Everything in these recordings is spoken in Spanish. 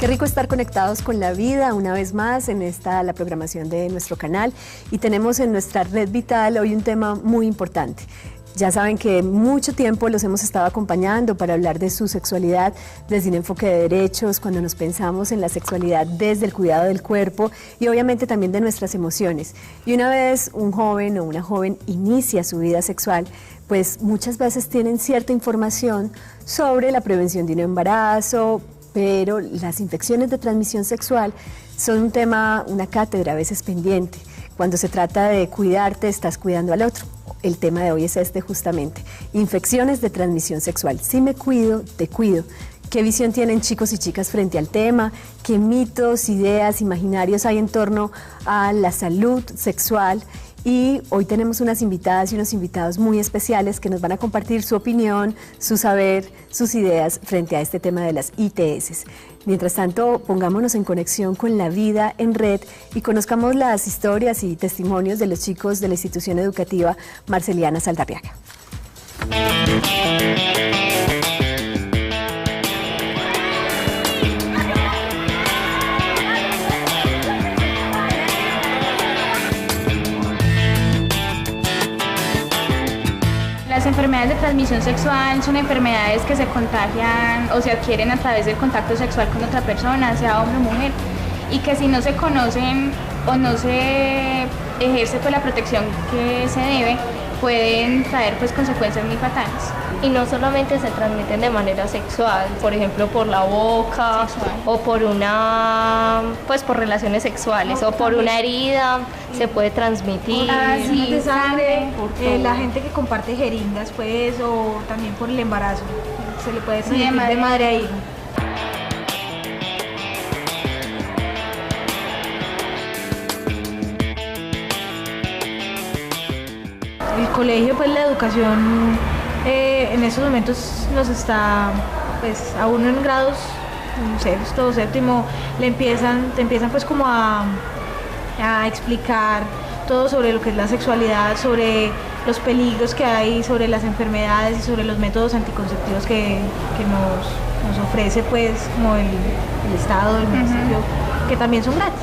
Qué rico estar conectados con la vida una vez más en la programación de nuestro canal, y tenemos en nuestra red vital hoy un tema muy importante. Ya saben que mucho tiempo los hemos estado acompañando para hablar de su sexualidad desde un enfoque de derechos, cuando nos pensamos en la sexualidad desde el cuidado del cuerpo y obviamente también de nuestras emociones. Y una vez un joven o una joven inicia su vida sexual, pues muchas veces tienen cierta información sobre la prevención de un embarazo, pero las infecciones de transmisión sexual son un tema, una cátedra a veces pendiente. Cuando se trata de cuidarte, estás cuidando al otro. El tema de hoy es este justamente, infecciones de transmisión sexual. Si me cuido, te cuido. ¿Qué visión tienen chicos y chicas frente al tema? ¿Qué mitos, ideas, imaginarios hay en torno a la salud sexual? Y hoy tenemos unas invitadas y unos invitados muy especiales que nos van a compartir su opinión, su saber, sus ideas frente a este tema de las ITS. Mientras tanto, pongámonos en conexión con la vida en red y conozcamos las historias y testimonios de los chicos de la institución educativa Marceliana Saldarriaga. Las enfermedades de transmisión sexual son enfermedades que se contagian o se adquieren a través del contacto sexual con otra persona, sea hombre o mujer, y que si no se conocen o no se ejerce pues la protección que se debe, pueden traer pues consecuencias muy fatales. Y no solamente se transmiten de manera sexual, por ejemplo por la boca o por por relaciones sexuales o por una herida se puede transmitir. Sí, de sangre, la gente que comparte jeringas pues, o también por el embarazo, se le puede transmitir de madre a hijo. El colegio, pues la educación en estos momentos nos está, pues a uno en grados sexto o séptimo, te empiezan pues como a explicar todo sobre lo que es la sexualidad, sobre los peligros que hay, sobre las enfermedades y sobre los métodos anticonceptivos que nos ofrece pues como el Estado, el municipio, que también son gratis.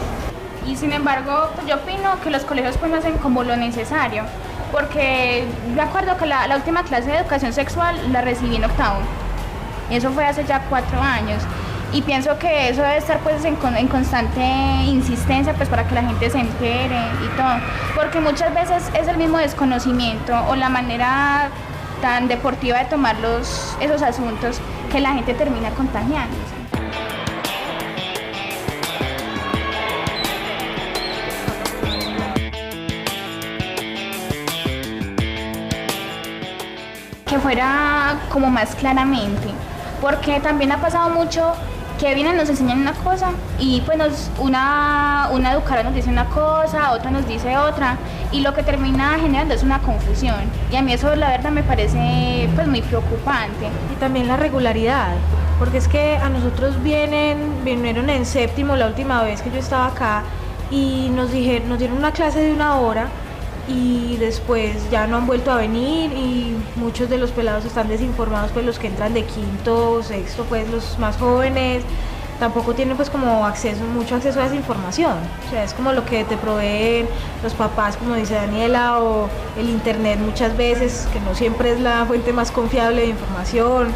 Y sin embargo, pues yo opino que los colegios pues no hacen como lo necesario, porque me acuerdo que la última clase de educación sexual la recibí en octavo, y eso fue hace ya 4 años, y pienso que eso debe estar pues en constante insistencia pues para que la gente se entere y todo, porque muchas veces es el mismo desconocimiento o la manera tan deportiva de tomar esos asuntos que la gente termina contagiándose. Que fuera como más claramente, porque también ha pasado mucho que vienen, nos enseñan una cosa y pues una educadora nos dice una cosa, otra nos dice otra, y lo que termina generando es una confusión, y a mí eso la verdad me parece pues muy preocupante. Y también la regularidad, porque es que a nosotros vinieron en séptimo la última vez que yo estaba acá y nos dieron una clase de 1 hora y después ya no han vuelto a venir, y muchos de los pelados están desinformados, pues los que entran de quinto, sexto, pues los más jóvenes tampoco tienen pues como mucho acceso a esa información, o sea, es como lo que te proveen los papás, como dice Daniela, o el internet muchas veces, que no siempre es la fuente más confiable de información.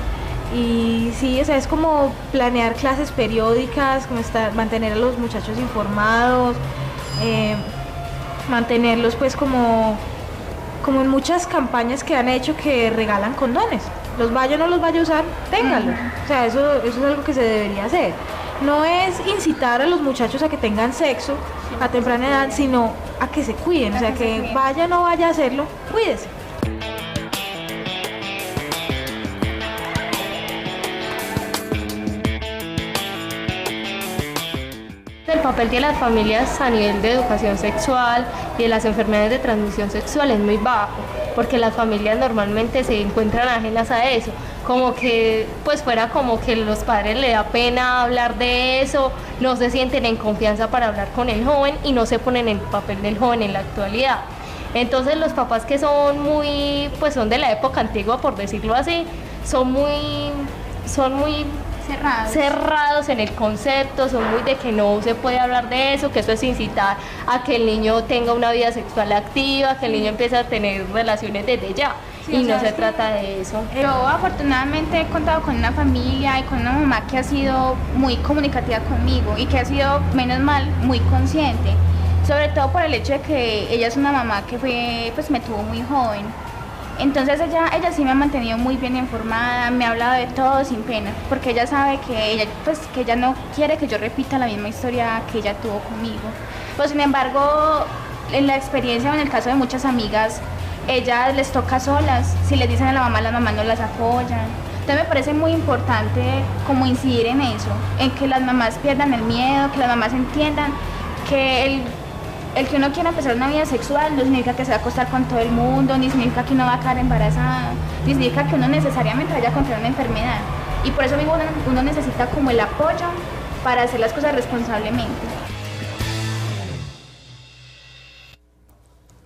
Y sí, o sea, es como planear clases periódicas, como mantener a los muchachos informados, mantenerlos pues como en muchas campañas que han hecho, que regalan condones, los vaya o no los vaya a usar, ténganlos. O sea, eso es algo que se debería hacer. No es incitar a los muchachos a que tengan sexo a temprana edad, sino a que se cuiden, o sea, que vaya o no vaya a hacerlo, cuídese. El papel de las familias a nivel de educación sexual y de las enfermedades de transmisión sexual es muy bajo, porque las familias normalmente se encuentran ajenas a eso, como que pues fuera como que los padres les da pena hablar de eso, no se sienten en confianza para hablar con el joven y no se ponen en el papel del joven en la actualidad. Entonces los papás que son son de la época antigua, por decirlo así, son muy cerrados en el concepto, son muy de que no se puede hablar de eso, que eso es incitar a que el niño tenga una vida sexual activa, que el niño empiece a tener relaciones desde ya. Sí, y no se trata de eso. Yo afortunadamente he contado con una familia y con una mamá que ha sido muy comunicativa conmigo y que ha sido, menos mal, muy consciente. Sobre todo por el hecho de que ella es una mamá que pues me tuvo muy joven. Entonces ella sí me ha mantenido muy bien informada, me ha hablado de todo sin pena, porque ella sabe que ella no quiere que yo repita la misma historia que ella tuvo conmigo. Pues sin embargo, en la experiencia o en el caso de muchas amigas, ellas les toca solas, si les dicen a la mamá, las mamás no las apoyan. Entonces me parece muy importante como incidir en eso, en que las mamás pierdan el miedo, que las mamás entiendan que el que uno quiera empezar una vida sexual no significa que se va a acostar con todo el mundo, ni significa que uno va a quedar embarazada, ni significa que uno necesariamente vaya a contraer una enfermedad. Y por eso mismo uno necesita como el apoyo para hacer las cosas responsablemente.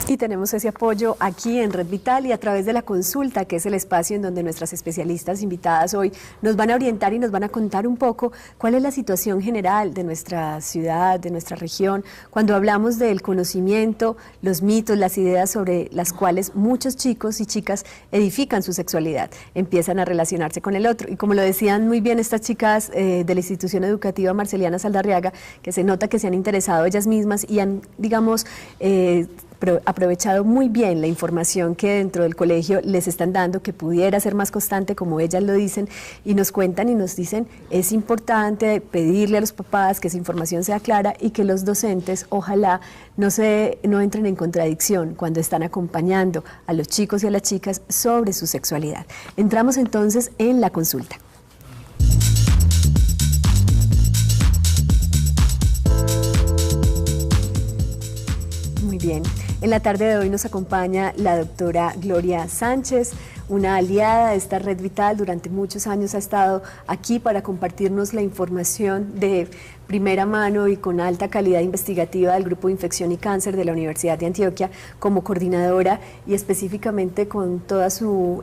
Y tenemos ese apoyo aquí en Red Vital y a través de la consulta, que es el espacio en donde nuestras especialistas invitadas hoy nos van a orientar y nos van a contar un poco cuál es la situación general de nuestra ciudad, de nuestra región, cuando hablamos del conocimiento, los mitos, las ideas sobre las cuales muchos chicos y chicas edifican su sexualidad, empiezan a relacionarse con el otro. Y como lo decían muy bien estas chicas de la institución educativa Marceliana Saldarriaga, que se nota que se han interesado ellas mismas y han, digamos, aprovechado muy bien la información que dentro del colegio les están dando, que pudiera ser más constante, como ellas lo dicen, y nos cuentan y nos dicen, es importante pedirle a los papás que esa información sea clara y que los docentes, ojalá, no entren en contradicción cuando están acompañando a los chicos y a las chicas sobre su sexualidad. Entramos entonces en la consulta. Muy bien. En la tarde de hoy nos acompaña la doctora Gloria Sánchez, una aliada de esta Red Vital. Durante muchos años ha estado aquí para compartirnos la información de primera mano y con alta calidad investigativa del Grupo de Infección y Cáncer de la Universidad de Antioquia como coordinadora y específicamente con todo su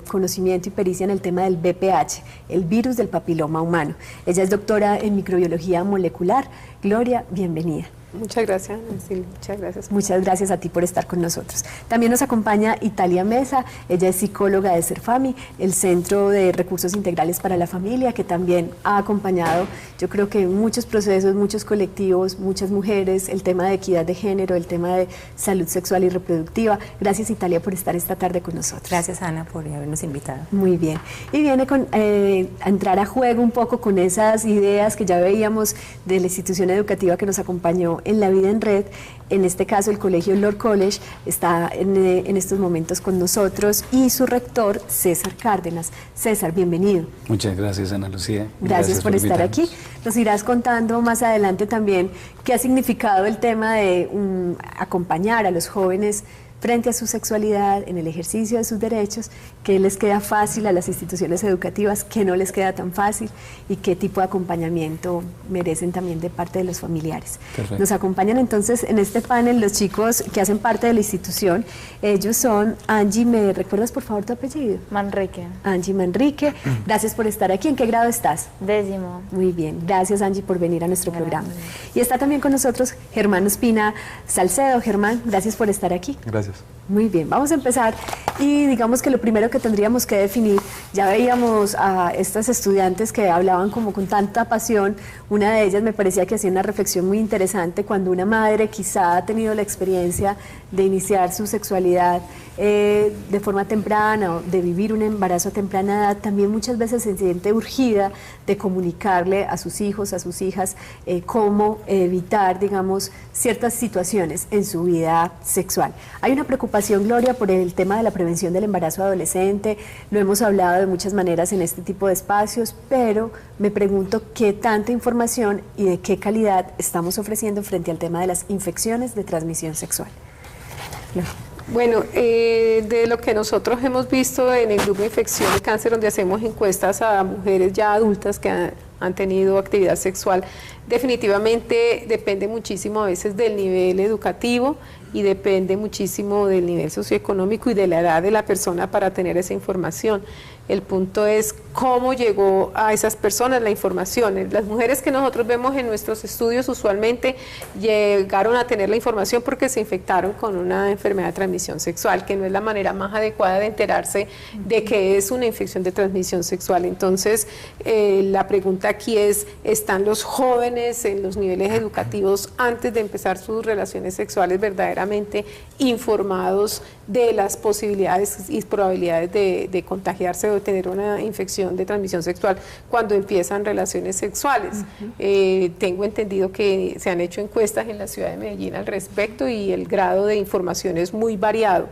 conocimiento y pericia en el tema del VPH, el virus del papiloma humano. Ella es doctora en microbiología molecular. Gloria, bienvenida. Muchas gracias, sí, muchas gracias. Muchas gracias a ti por estar con nosotros. También nos acompaña Italia Mesa, ella es psicóloga de CERFAMI, el Centro de Recursos Integrales para la Familia, que también ha acompañado, yo creo que muchos procesos, muchos colectivos, muchas mujeres, el tema de equidad de género, el tema de salud sexual y reproductiva. Gracias, Italia, por estar esta tarde con nosotros. Gracias, Ana, por habernos invitado. Muy bien. Y viene a entrar a juego un poco con esas ideas que ya veíamos de la institución educativa que nos acompañó en La Vida en Red. En este caso el colegio Lord College está en estos momentos con nosotros y su rector César Cárdenas. César, bienvenido. Muchas gracias, Ana Lucía. Gracias por estar aquí. Nos irás contando más adelante también qué ha significado el tema de acompañar a los jóvenes frente a su sexualidad, en el ejercicio de sus derechos, qué les queda fácil a las instituciones educativas, qué no les queda tan fácil y qué tipo de acompañamiento merecen también de parte de los familiares. Perfecto. Nos acompañan entonces en este panel los chicos que hacen parte de la institución. Ellos son Angie, ¿me recuerdas por favor tu apellido? Manrique. Angie Manrique, gracias por estar aquí. ¿En qué grado estás? 10º. Muy bien, gracias Angie por venir a nuestro programa. Y está también con nosotros Germán Ospina Salcedo. Germán, gracias por estar aquí. Gracias. Muy bien, vamos a empezar y digamos que lo primero que tendríamos que definir, ya veíamos a estas estudiantes que hablaban como con tanta pasión. Una de ellas me parecía que hacía una reflexión muy interesante cuando una madre quizá ha tenido la experiencia de iniciar su sexualidad de forma temprana o de vivir un embarazo a temprana edad, también muchas veces se siente urgida de comunicarle a sus hijos, a sus hijas, cómo evitar, digamos, ciertas situaciones en su vida sexual. Hay una preocupación, Gloria, por el tema de la prevención del embarazo adolescente, lo hemos hablado de muchas maneras en este tipo de espacios, pero me pregunto qué tanta información y de qué calidad estamos ofreciendo frente al tema de las infecciones de transmisión sexual. Gloria. Bueno, de lo que nosotros hemos visto en el grupo de infección y cáncer, donde hacemos encuestas a mujeres ya adultas que han tenido actividad sexual, definitivamente depende muchísimo a veces del nivel educativo y depende muchísimo del nivel socioeconómico y de la edad de la persona para tener esa información. El punto es cómo llegó a esas personas la información. Las mujeres que nosotros vemos en nuestros estudios usualmente llegaron a tener la información porque se infectaron con una enfermedad de transmisión sexual, que no es la manera más adecuada de enterarse de que es una infección de transmisión sexual. Entonces, la pregunta aquí es, ¿están los jóvenes en los niveles educativos antes de empezar sus relaciones sexuales verdaderamente informados de las posibilidades y probabilidades de contagiarse o de tener una infección de transmisión sexual cuando empiezan relaciones sexuales? Tengo entendido que se han hecho encuestas en la ciudad de Medellín al respecto y el grado de información es muy variado.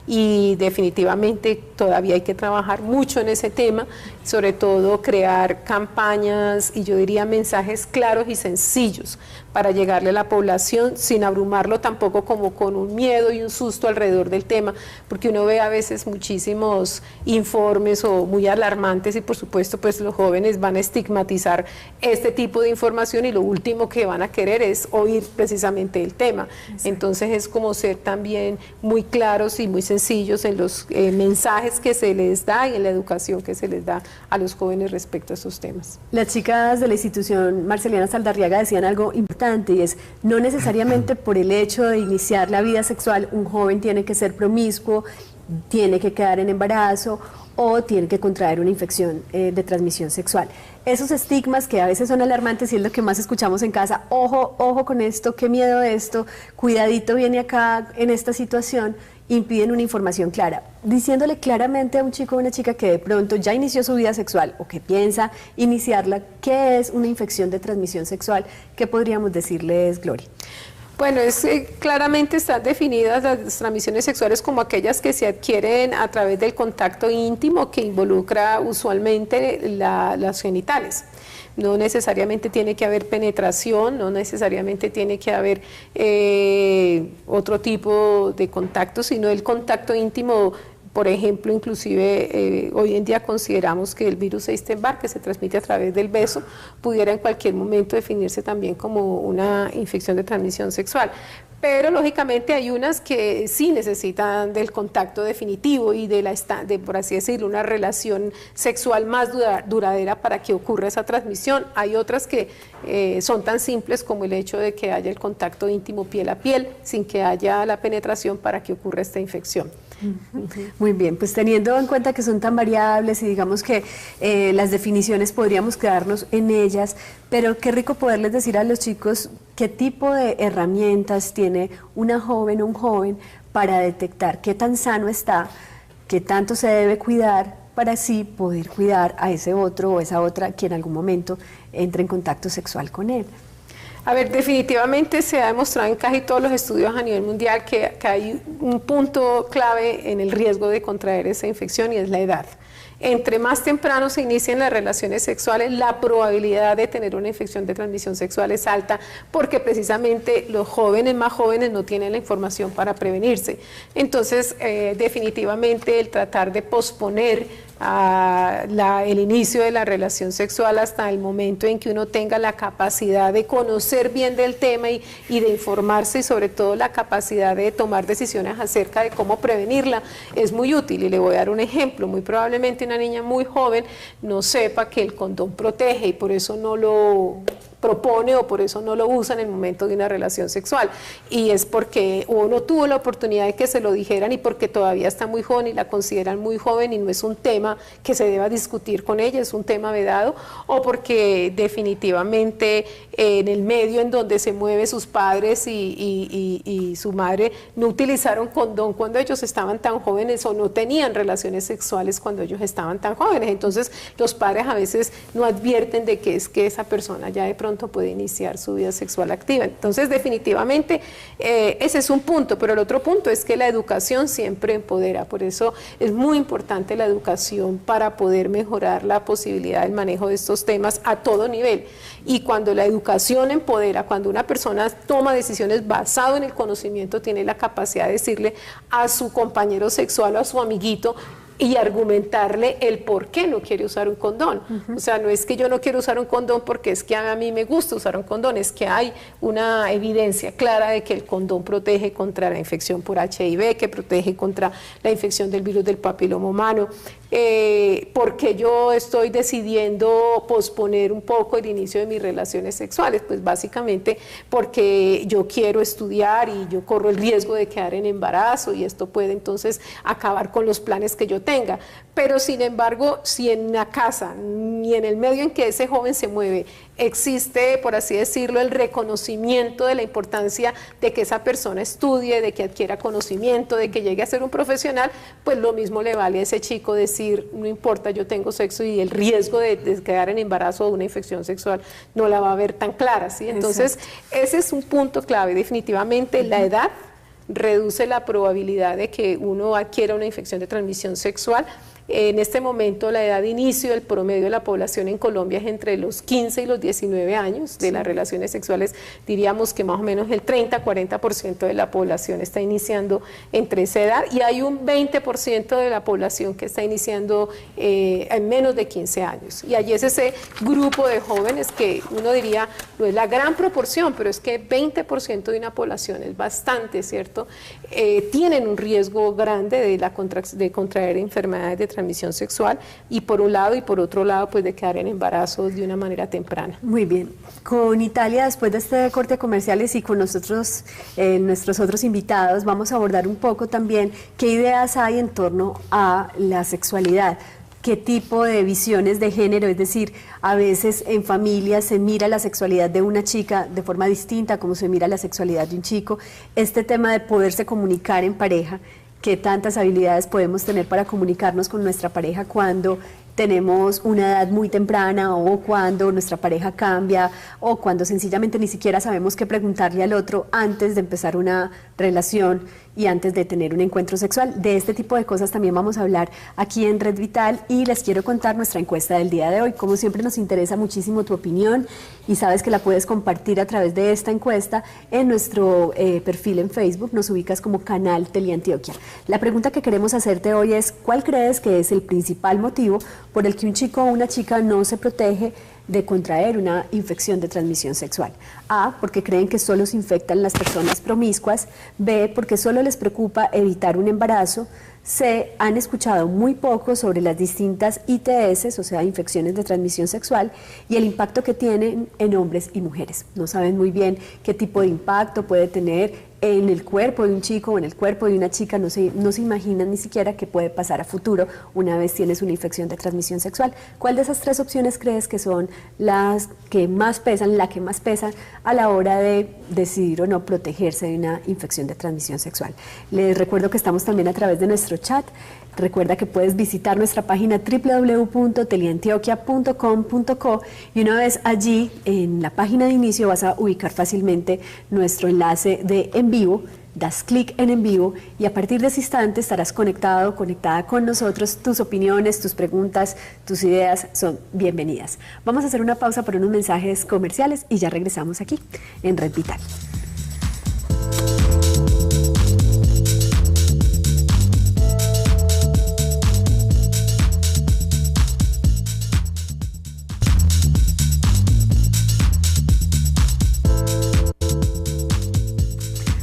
Y definitivamente todavía hay que trabajar mucho en ese tema, sobre todo crear campañas y yo diría mensajes claros y sencillos para llegarle a la población sin abrumarlo tampoco como con un miedo y un susto alrededor del tema, porque uno ve a veces muchísimos informes o muy alarmantes y por supuesto pues los jóvenes van a estigmatizar este tipo de información y lo último que van a querer es oír precisamente el tema. Entonces es como ser también muy claros y muy sencillos en los mensajes que se les da y en la educación que se les da a los jóvenes respecto a esos temas. Las chicas de la institución Marceliana Saldarriaga decían algo importante y es, no necesariamente por el hecho de iniciar la vida sexual un joven tiene que ser promiscuo, tiene que quedar en embarazo o tiene que contraer una infección de transmisión sexual. Esos estigmas que a veces son alarmantes y es lo que más escuchamos en casa, ojo, ojo con esto, qué miedo esto, cuidadito viene acá en esta situación, impiden una información clara, diciéndole claramente a un chico o una chica que de pronto ya inició su vida sexual o que piensa iniciarla, qué es una infección de transmisión sexual, ¿qué podríamos decirles, Gloria? Bueno, claramente están definidas las transmisiones sexuales como aquellas que se adquieren a través del contacto íntimo que involucra usualmente las genitales. No necesariamente tiene que haber penetración, no necesariamente tiene que haber otro tipo de contacto, sino el contacto íntimo. Por ejemplo, inclusive hoy en día consideramos que el virus Epstein-Barr, que se transmite a través del beso, pudiera en cualquier momento definirse también como una infección de transmisión sexual. Pero lógicamente hay unas que sí necesitan del contacto definitivo y de por así decirlo, una relación sexual más duradera para que ocurra esa transmisión. Hay otras que son tan simples como el hecho de que haya el contacto íntimo piel a piel, sin que haya la penetración para que ocurra esta infección. Muy bien, pues teniendo en cuenta que son tan variables y digamos que las definiciones podríamos quedarnos en ellas, pero qué rico poderles decir a los chicos qué tipo de herramientas tiene una joven o un joven para detectar qué tan sano está, qué tanto se debe cuidar para así poder cuidar a ese otro o esa otra que en algún momento entre en contacto sexual con él. A ver, definitivamente se ha demostrado en casi todos los estudios a nivel mundial que hay un punto clave en el riesgo de contraer esa infección y es la edad. Entre más temprano se inician las relaciones sexuales, la probabilidad de tener una infección de transmisión sexual es alta porque precisamente los jóvenes más jóvenes no tienen la información para prevenirse. Entonces, definitivamente el tratar de posponer el inicio de la relación sexual hasta el momento en que uno tenga la capacidad de conocer bien del tema y de informarse y sobre todo la capacidad de tomar decisiones acerca de cómo prevenirla es muy útil. Y le voy a dar un ejemplo. Muy probablemente una niña muy joven no sepa que el condón protege y por eso no lo propone o por eso no lo usa en el momento de una relación sexual, y es porque uno tuvo la oportunidad de que se lo dijeran y porque todavía está muy joven y la consideran muy joven y no es un tema que se deba discutir con ella, es un tema vedado, o porque definitivamente en el medio en donde se mueve sus padres y su madre no utilizaron condón cuando ellos estaban tan jóvenes o no tenían relaciones sexuales cuando ellos estaban tan jóvenes. Entonces los padres a veces no advierten de que es que esa persona ya de pronto puede iniciar su vida sexual activa. Entonces definitivamente ese es un punto, pero el otro punto es que la educación siempre empodera, por eso es muy importante la educación para poder mejorar la posibilidad del manejo de estos temas a todo nivel. Y cuando la educación empodera, cuando una persona toma decisiones basado en el conocimiento, tiene la capacidad de decirle a su compañero sexual o a su amiguito y argumentarle el por qué no quiere usar un condón. O sea, no es que yo no quiero usar un condón porque es que a mí me gusta usar un condón, es que hay una evidencia clara de que el condón protege contra la infección por HIV, que protege contra la infección del virus del papiloma humano. Porque yo estoy decidiendo posponer un poco el inicio de mis relaciones sexuales, pues básicamente porque yo quiero estudiar y yo corro el riesgo de quedar en embarazo y esto puede entonces acabar con los planes que yo tenga. Pero sin embargo, si en la casa ni en el medio en que ese joven se mueve existe, por así decirlo, el reconocimiento de la importancia de que esa persona estudie, de que adquiera conocimiento, de que llegue a ser un profesional, pues lo mismo le vale a ese chico decir, no importa, yo tengo sexo y el riesgo de quedar en embarazo o de una infección sexual no la va a ver tan clara, ¿sí? Entonces, ese es un punto clave, definitivamente la edad reduce la probabilidad de que uno adquiera una infección de transmisión sexual. En este momento la edad de inicio del promedio de la población en Colombia es entre los 15 y los 19 años de las relaciones sexuales. Diríamos que más o menos el 30-40% de la población está iniciando entre esa edad y hay un 20% de la población que está iniciando en menos de 15 años. Y allí es ese grupo de jóvenes que uno diría no es la gran proporción, pero es que 20% de una población es bastante, ¿cierto? Tienen un riesgo grande de contraer enfermedades de transmisión sexual y por un lado y por otro lado pues de quedar en embarazo de una manera temprana. Muy bien. Con Italia, después de este corte de comerciales y con nosotros, nuestros otros invitados, vamos a abordar un poco también qué ideas hay en torno a la sexualidad. ¿Qué tipo de visiones de género? Es decir, a veces en familias se mira la sexualidad de una chica de forma distinta a como se mira la sexualidad de un chico. Este tema de poderse comunicar en pareja, ¿qué tantas habilidades podemos tener para comunicarnos con nuestra pareja cuando tenemos una edad muy temprana o cuando nuestra pareja cambia o cuando sencillamente ni siquiera sabemos qué preguntarle al otro antes de empezar una relación y antes de tener un encuentro sexual? De este tipo de cosas también vamos a hablar aquí en Red Vital y les quiero contar nuestra encuesta del día de hoy. Como siempre nos interesa muchísimo tu opinión y sabes que la puedes compartir a través de esta encuesta en nuestro perfil en Facebook, nos ubicas como Canal Teleantioquia. La pregunta que queremos hacerte hoy es, ¿cuál crees que es el principal motivo por el que un chico o una chica no se protege de contraer una infección de transmisión sexual? A, porque creen que solo se infectan las personas promiscuas. B, porque solo les preocupa evitar un embarazo. C, han escuchado muy poco sobre las distintas ITS, o sea, infecciones de transmisión sexual, y el impacto que tienen en hombres y mujeres. No saben muy bien qué tipo de impacto puede tener en el cuerpo de un chico o en el cuerpo de una chica, no se imaginan ni siquiera qué puede pasar a futuro una vez tienes una infección de transmisión sexual. ¿Cuál de esas tres opciones crees que son las que más pesan, la que más pesa a la hora de decidir o no protegerse de una infección de transmisión sexual? Les recuerdo que estamos también a través de nuestro chat. Recuerda que puedes visitar nuestra página www.teleantioquia.com.co y una vez allí en la página de inicio vas a ubicar fácilmente nuestro enlace de en vivo, das clic en vivo y a partir de ese instante estarás conectado, conectada con nosotros. Tus opiniones, tus preguntas, tus ideas son bienvenidas. Vamos a hacer una pausa por unos mensajes comerciales y ya regresamos aquí en Red Vital.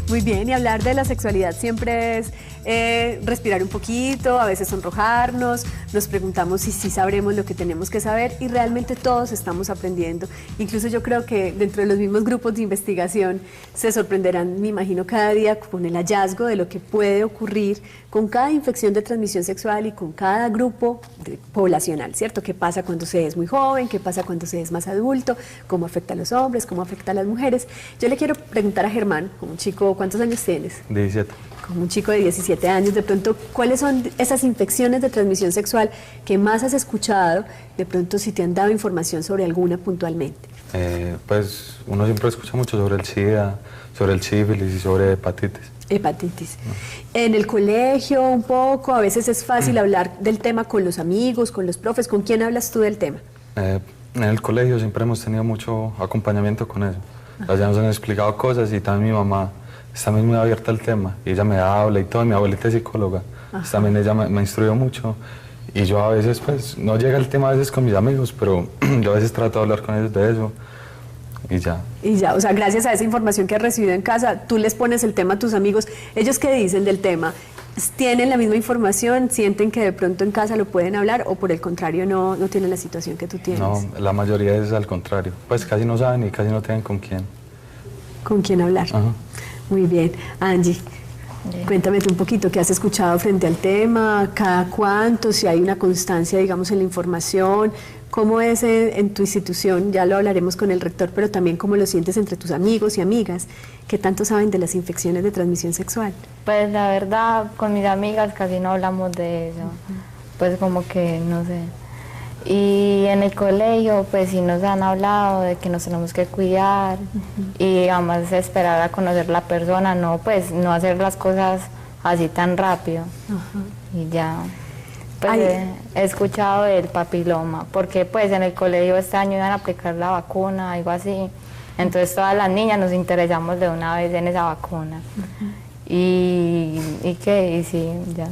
Muy bien, y hablar de la sexualidad siempre es respirar un poquito, a veces sonrojarnos, nos preguntamos si sí sabremos lo que tenemos que saber y realmente todos estamos aprendiendo. Incluso yo creo que dentro de los mismos grupos de investigación se sorprenderán, me imagino, cada día con el hallazgo de lo que puede ocurrir con cada infección de transmisión sexual y con cada grupo poblacional, ¿cierto? ¿Qué pasa cuando se es muy joven? ¿Qué pasa cuando se es más adulto? ¿Cómo afecta a los hombres? ¿Cómo afecta a las mujeres? Yo le quiero preguntar a Germán, como un chico, ¿cuántos años tienes? 17. Como un chico de 17 años, de pronto, ¿cuáles son esas infecciones de transmisión sexual que más has escuchado? De pronto, si te han dado información sobre alguna puntualmente. Pues uno siempre escucha mucho sobre el SIDA, sobre el sífilis y sobre hepatitis. Hepatitis. En el colegio un poco, a veces es fácil hablar del tema con los amigos, con los profes. ¿Con quién hablas tú del tema? En el colegio siempre hemos tenido mucho acompañamiento con eso. Ya nos han explicado cosas y también mi mamá está muy abierta al tema y ella me habla y todo, mi abuelita es psicóloga, Pues también ella me instruyó mucho y yo a veces, pues, no llega el tema a veces con mis amigos, pero yo a veces trato de hablar con ellos de eso y ya. Y ya, o sea, gracias a esa información que has recibido en casa, tú les pones el tema a tus amigos. ¿Ellos qué dicen del tema? ¿Tienen la misma información? ¿Sienten que de pronto en casa lo pueden hablar o por el contrario no tienen la situación que tú tienes? No, la mayoría es al contrario. Pues casi no saben y casi no tienen con quién. ¿Con quién hablar? Ajá. Muy bien. Angie, cuéntame tú un poquito, ¿qué has escuchado frente al tema? ¿Cada cuánto? Si hay una constancia, digamos, en la información. ¿Cómo es en tu institución? Ya lo hablaremos con el rector, pero también cómo lo sientes entre tus amigos y amigas que tanto saben de las infecciones de transmisión sexual. Pues la verdad, con mis amigas casi no hablamos de eso, pues como que no sé. Y en el colegio pues sí nos han hablado de que nos tenemos que cuidar y además esperar a conocer la persona, no pues no hacer las cosas así tan rápido y ya. Pues he escuchado del papiloma, porque pues en el colegio este año iban a aplicar la vacuna, algo así. Entonces todas las niñas nos interesamos de una vez en esa vacuna. Y sí, ya.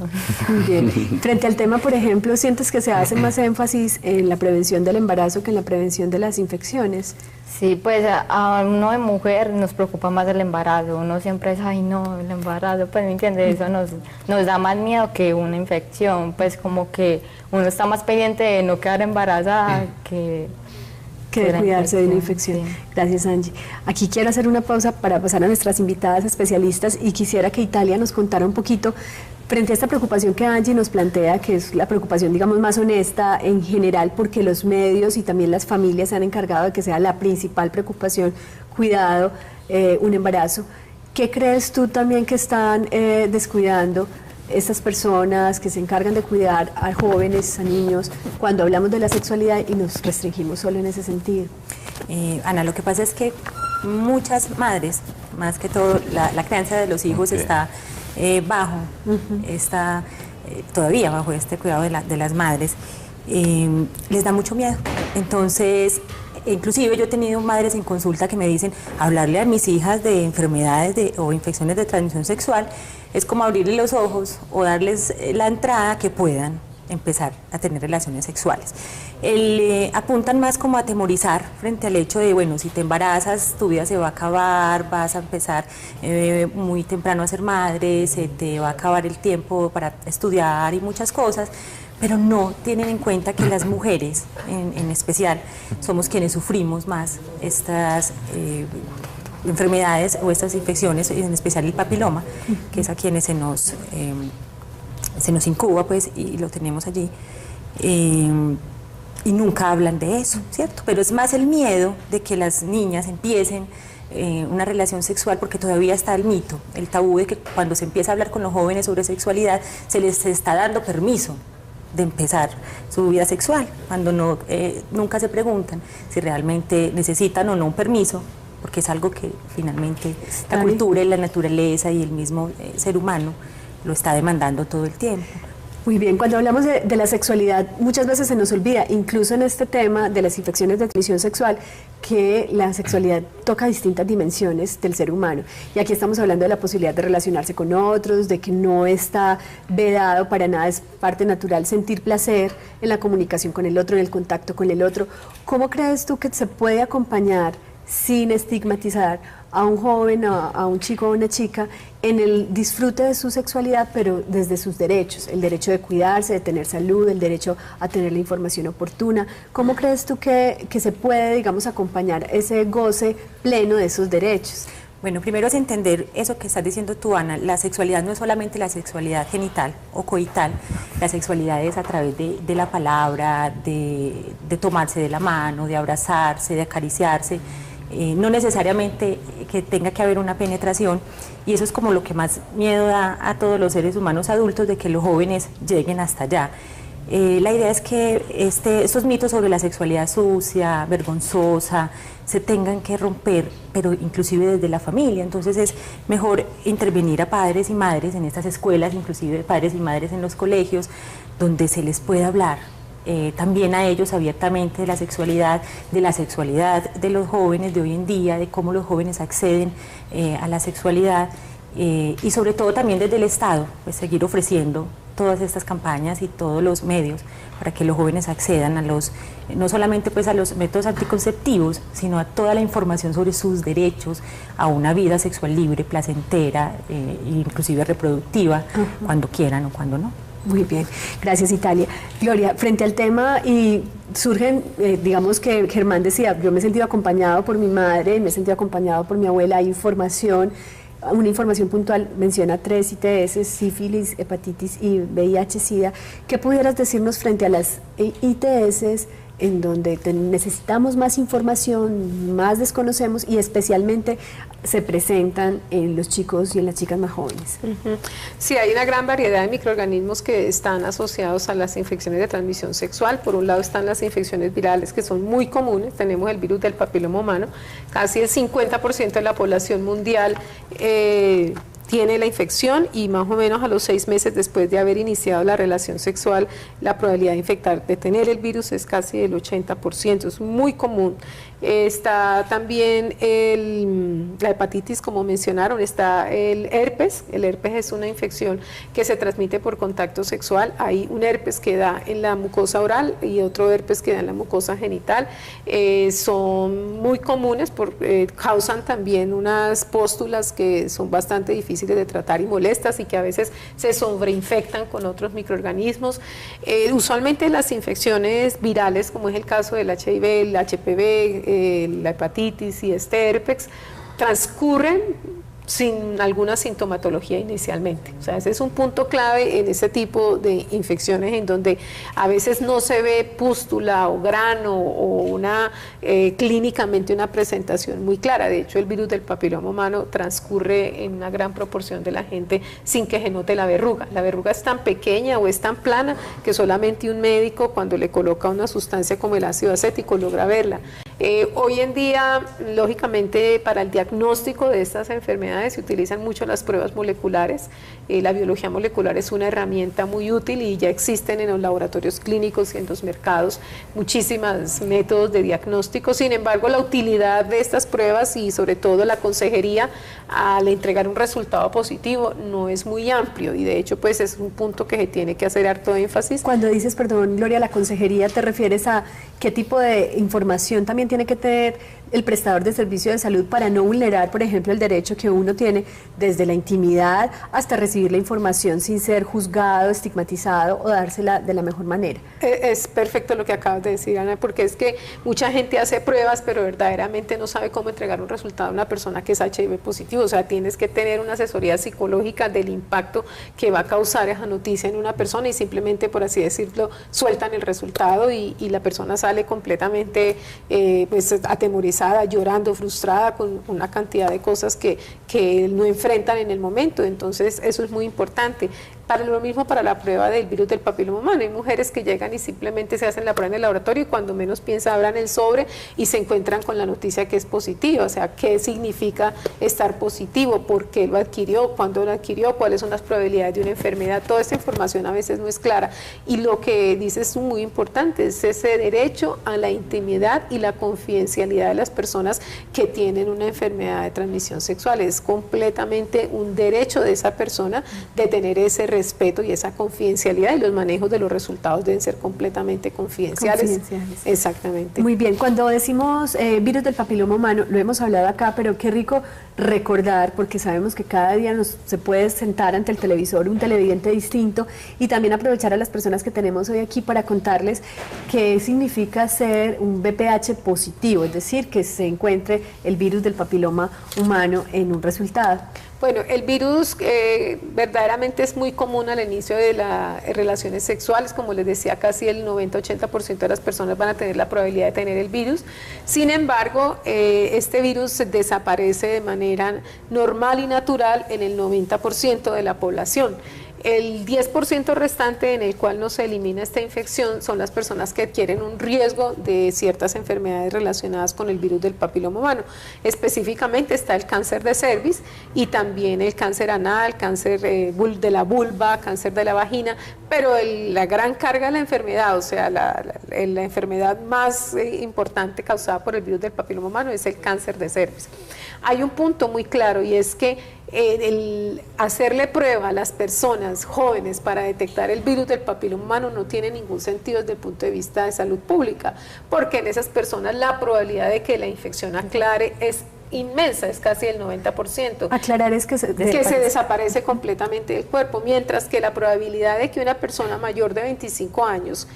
Muy bien. Frente al tema, por ejemplo, ¿sientes que se hace más énfasis en la prevención del embarazo que en la prevención de las infecciones? Sí, pues a uno de mujer nos preocupa más el embarazo. Uno siempre es, ay no, el embarazo, pues me entiendes, eso nos da más miedo que una infección. Pues como que uno está más pendiente de no quedar embarazada que de cuidarse de una infección. Sí. Gracias, Angie. Aquí quiero hacer una pausa para pasar a nuestras invitadas especialistas y quisiera que Italia nos contara un poquito frente a esta preocupación que Angie nos plantea, que es la preocupación, digamos, más honesta en general, porque los medios y también las familias se han encargado de que sea la principal preocupación, cuidado, un embarazo. ¿Qué crees tú también que están descuidando estas personas que se encargan de cuidar a jóvenes, a niños, cuando hablamos de la sexualidad y nos restringimos solo en ese sentido? Ana, lo que pasa es que muchas madres, más que todo la crianza de los hijos está está todavía bajo este cuidado de las madres, les da mucho miedo. Entonces, inclusive yo he tenido madres en consulta que me dicen, hablarle a mis hijas de enfermedades o infecciones de transmisión sexual es como abrirles los ojos o darles la entrada que puedan empezar a tener relaciones sexuales. Apuntan más como a atemorizar frente al hecho de, bueno, si te embarazas, tu vida se va a acabar, vas a empezar muy temprano a ser madre, se te va a acabar el tiempo para estudiar y muchas cosas, pero no tienen en cuenta que las mujeres, en especial, somos quienes sufrimos más estas enfermedades o estas infecciones, en especial el papiloma, que es a quienes se nos incuba, pues, y lo tenemos allí, y nunca hablan de eso, ¿cierto? Pero es más el miedo de que las niñas empiecen una relación sexual, porque todavía está el mito, el tabú de que cuando se empieza a hablar con los jóvenes sobre sexualidad, se les está dando permiso de empezar su vida sexual, cuando nunca se preguntan si realmente necesitan o no un permiso, porque es algo que finalmente la cultura y la naturaleza y el mismo ser humano lo está demandando todo el tiempo. Muy bien, cuando hablamos de la sexualidad, muchas veces se nos olvida, incluso en este tema de las infecciones de transmisión sexual, que la sexualidad toca distintas dimensiones del ser humano. Y aquí estamos hablando de la posibilidad de relacionarse con otros, de que no está vedado para nada, es parte natural sentir placer en la comunicación con el otro, en el contacto con el otro. ¿Cómo crees tú que se puede acompañar sin estigmatizar a un joven, a un chico o una chica en el disfrute de su sexualidad, pero desde sus derechos, el derecho de cuidarse, de tener salud, el derecho a tener la información oportuna? ¿Cómo crees tú que se puede, digamos, acompañar ese goce pleno de esos derechos? Bueno, primero es entender eso que estás diciendo tú, Ana. La sexualidad no es solamente la sexualidad genital o coital, la sexualidad es a través de la palabra, de tomarse de la mano, de abrazarse, de acariciarse. No necesariamente que tenga que haber una penetración, y eso es como lo que más miedo da a todos los seres humanos adultos, de que los jóvenes lleguen hasta allá. La idea es que estos mitos sobre la sexualidad sucia, vergonzosa, se tengan que romper, pero inclusive desde la familia. Entonces es mejor intervenir a padres y madres en estas escuelas, inclusive padres y madres en los colegios, donde se les pueda hablar también a ellos abiertamente de la sexualidad de los jóvenes de hoy en día, de cómo los jóvenes acceden a la sexualidad, y sobre todo también desde el Estado, pues seguir ofreciendo todas estas campañas y todos los medios para que los jóvenes accedan a los, no solamente pues a los métodos anticonceptivos, sino a toda la información sobre sus derechos a una vida sexual libre, placentera, inclusive reproductiva, cuando quieran o cuando no. Muy bien, gracias Italia. Gloria, frente al tema y surgen, digamos que Germán decía, yo me he sentido acompañado por mi madre, me he sentido acompañado por mi abuela, hay información, una información puntual, menciona 3 ITS, sífilis, hepatitis y VIH-Sida. ¿Qué pudieras decirnos frente a las ITS en donde necesitamos más información, más desconocemos y especialmente se presentan en los chicos y en las chicas más jóvenes? Sí, hay una gran variedad de microorganismos que están asociados a las infecciones de transmisión sexual. Por un lado están las infecciones virales, que son muy comunes. Tenemos el virus del papiloma humano. Casi el 50% de la población mundial tiene la infección, y más o menos a los 6 meses después de haber iniciado la relación sexual, la probabilidad de tener el virus es casi del 80%, es muy común. Está también la hepatitis, como mencionaron, está el herpes. El herpes es una infección que se transmite por contacto sexual. Hay un herpes que da en la mucosa oral y otro herpes que da en la mucosa genital. Son muy comunes, causan también unas pústulas que son bastante difíciles de tratar y molestas, y que a veces se sobreinfectan con otros microorganismos. Usualmente las infecciones virales, como es el caso del HIV, el HPV, la hepatitis y este herpes, transcurren sin alguna sintomatología inicialmente. O sea, ese es un punto clave en ese tipo de infecciones, en donde a veces no se ve pústula o grano o clínicamente una presentación muy clara. De hecho, el virus del papiloma humano transcurre en una gran proporción de la gente sin que se note la verruga. La verruga es tan pequeña o es tan plana que solamente un médico, cuando le coloca una sustancia como el ácido acético, logra verla. Hoy en día, lógicamente, para el diagnóstico de estas enfermedades se utilizan mucho las pruebas moleculares. La biología molecular es una herramienta muy útil y ya existen en los laboratorios clínicos y en los mercados muchísimos métodos de diagnóstico. Sin embargo, la utilidad de estas pruebas y sobre todo la consejería al entregar un resultado positivo no es muy amplio, y de hecho pues es un punto que se tiene que hacer harto énfasis. Cuando dices, perdón Gloria, la consejería, ¿te refieres a qué tipo de información también tiene que tener el prestador de servicio de salud para no vulnerar, por ejemplo, el derecho que uno tiene desde la intimidad hasta recibir la información sin ser juzgado, estigmatizado o dársela de la mejor manera? Es perfecto lo que acabas de decir, Ana, porque es que mucha gente hace pruebas, pero verdaderamente no sabe cómo entregar un resultado a una persona que es HIV positivo. O sea, tienes que tener una asesoría psicológica del impacto que va a causar esa noticia en una persona, y simplemente, por así decirlo, sueltan el resultado y la persona sale completamente pues atemorizada, llorando, frustrada, con una cantidad de cosas que no enfrentan en el momento. Entonces eso es muy importante. Para lo mismo para la prueba del virus del papiloma humano, hay mujeres que llegan y simplemente se hacen la prueba en el laboratorio, y cuando menos piensa abran el sobre y se encuentran con la noticia que es positiva. O sea, ¿qué significa estar positivo? ¿Por qué lo adquirió? ¿Cuándo lo adquirió? ¿Cuáles son las probabilidades de una enfermedad? Toda esta información a veces no es clara, y lo que dices es muy importante, es ese derecho a la intimidad y la confidencialidad de las personas que tienen una enfermedad de transmisión sexual. Es completamente un derecho de esa persona de tener ese respeto y esa confidencialidad, y los manejos de los resultados deben ser completamente confidenciales. Exactamente. Muy bien, cuando decimos virus del papiloma humano, lo hemos hablado acá, pero qué rico recordar, porque sabemos que cada día se puede sentar ante el televisor un televidente distinto, y también aprovechar a las personas que tenemos hoy aquí para contarles qué significa ser un VPH positivo, es decir, que se encuentre el virus del papiloma humano en un resultado. Bueno, el virus verdaderamente es muy común al inicio de las relaciones sexuales. Como les decía, casi el 90-80% de las personas van a tener la probabilidad de tener el virus. Sin embargo, este virus desaparece de manera normal y natural en el 90% de la población. El 10% restante en el cual no se elimina esta infección son las personas que adquieren un riesgo de ciertas enfermedades relacionadas con el virus del papiloma humano. Específicamente está el cáncer de cervix y también el cáncer anal, cáncer de la vulva, cáncer de la vagina, pero la gran carga de la enfermedad, o sea, la enfermedad más importante causada por el virus del papiloma humano es el cáncer de cervix. Hay un punto muy claro y es que el hacerle prueba a las personas jóvenes para detectar el virus del papiloma humano no tiene ningún sentido desde el punto de vista de salud pública, porque en esas personas la probabilidad de que la infección aclare es inmensa, es casi el 90%. Aclarar es que se desaparece completamente del cuerpo, mientras que la probabilidad de que una persona mayor de 25 años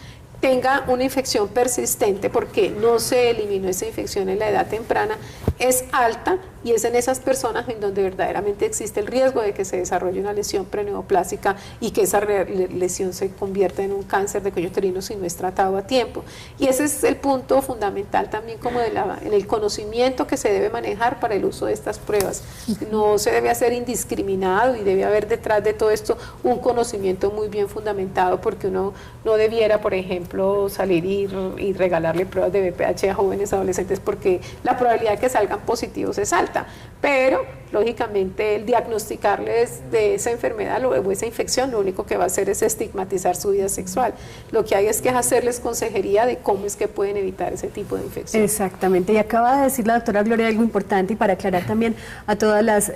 tenga una infección persistente porque no se eliminó esa infección en la edad temprana es alta, y es en esas personas en donde verdaderamente existe el riesgo de que se desarrolle una lesión preneoplásica y que esa lesión se convierta en un cáncer de cuello uterino si no es tratado a tiempo. Y ese es el punto fundamental también como en el conocimiento que se debe manejar para el uso de estas pruebas. No se debe hacer indiscriminado y debe haber detrás de todo esto un conocimiento muy bien fundamentado, porque uno no debiera, por ejemplo, salir y regalarle pruebas de VPH a jóvenes adolescentes porque la probabilidad de que salgan positivos es alta. Pero, lógicamente, el diagnosticarles de esa enfermedad o esa infección lo único que va a hacer es estigmatizar su vida sexual. Lo que hay es que hacerles consejería de cómo es que pueden evitar ese tipo de infección. Exactamente, y acaba de decir la doctora Gloria algo importante, y para aclarar también a todas las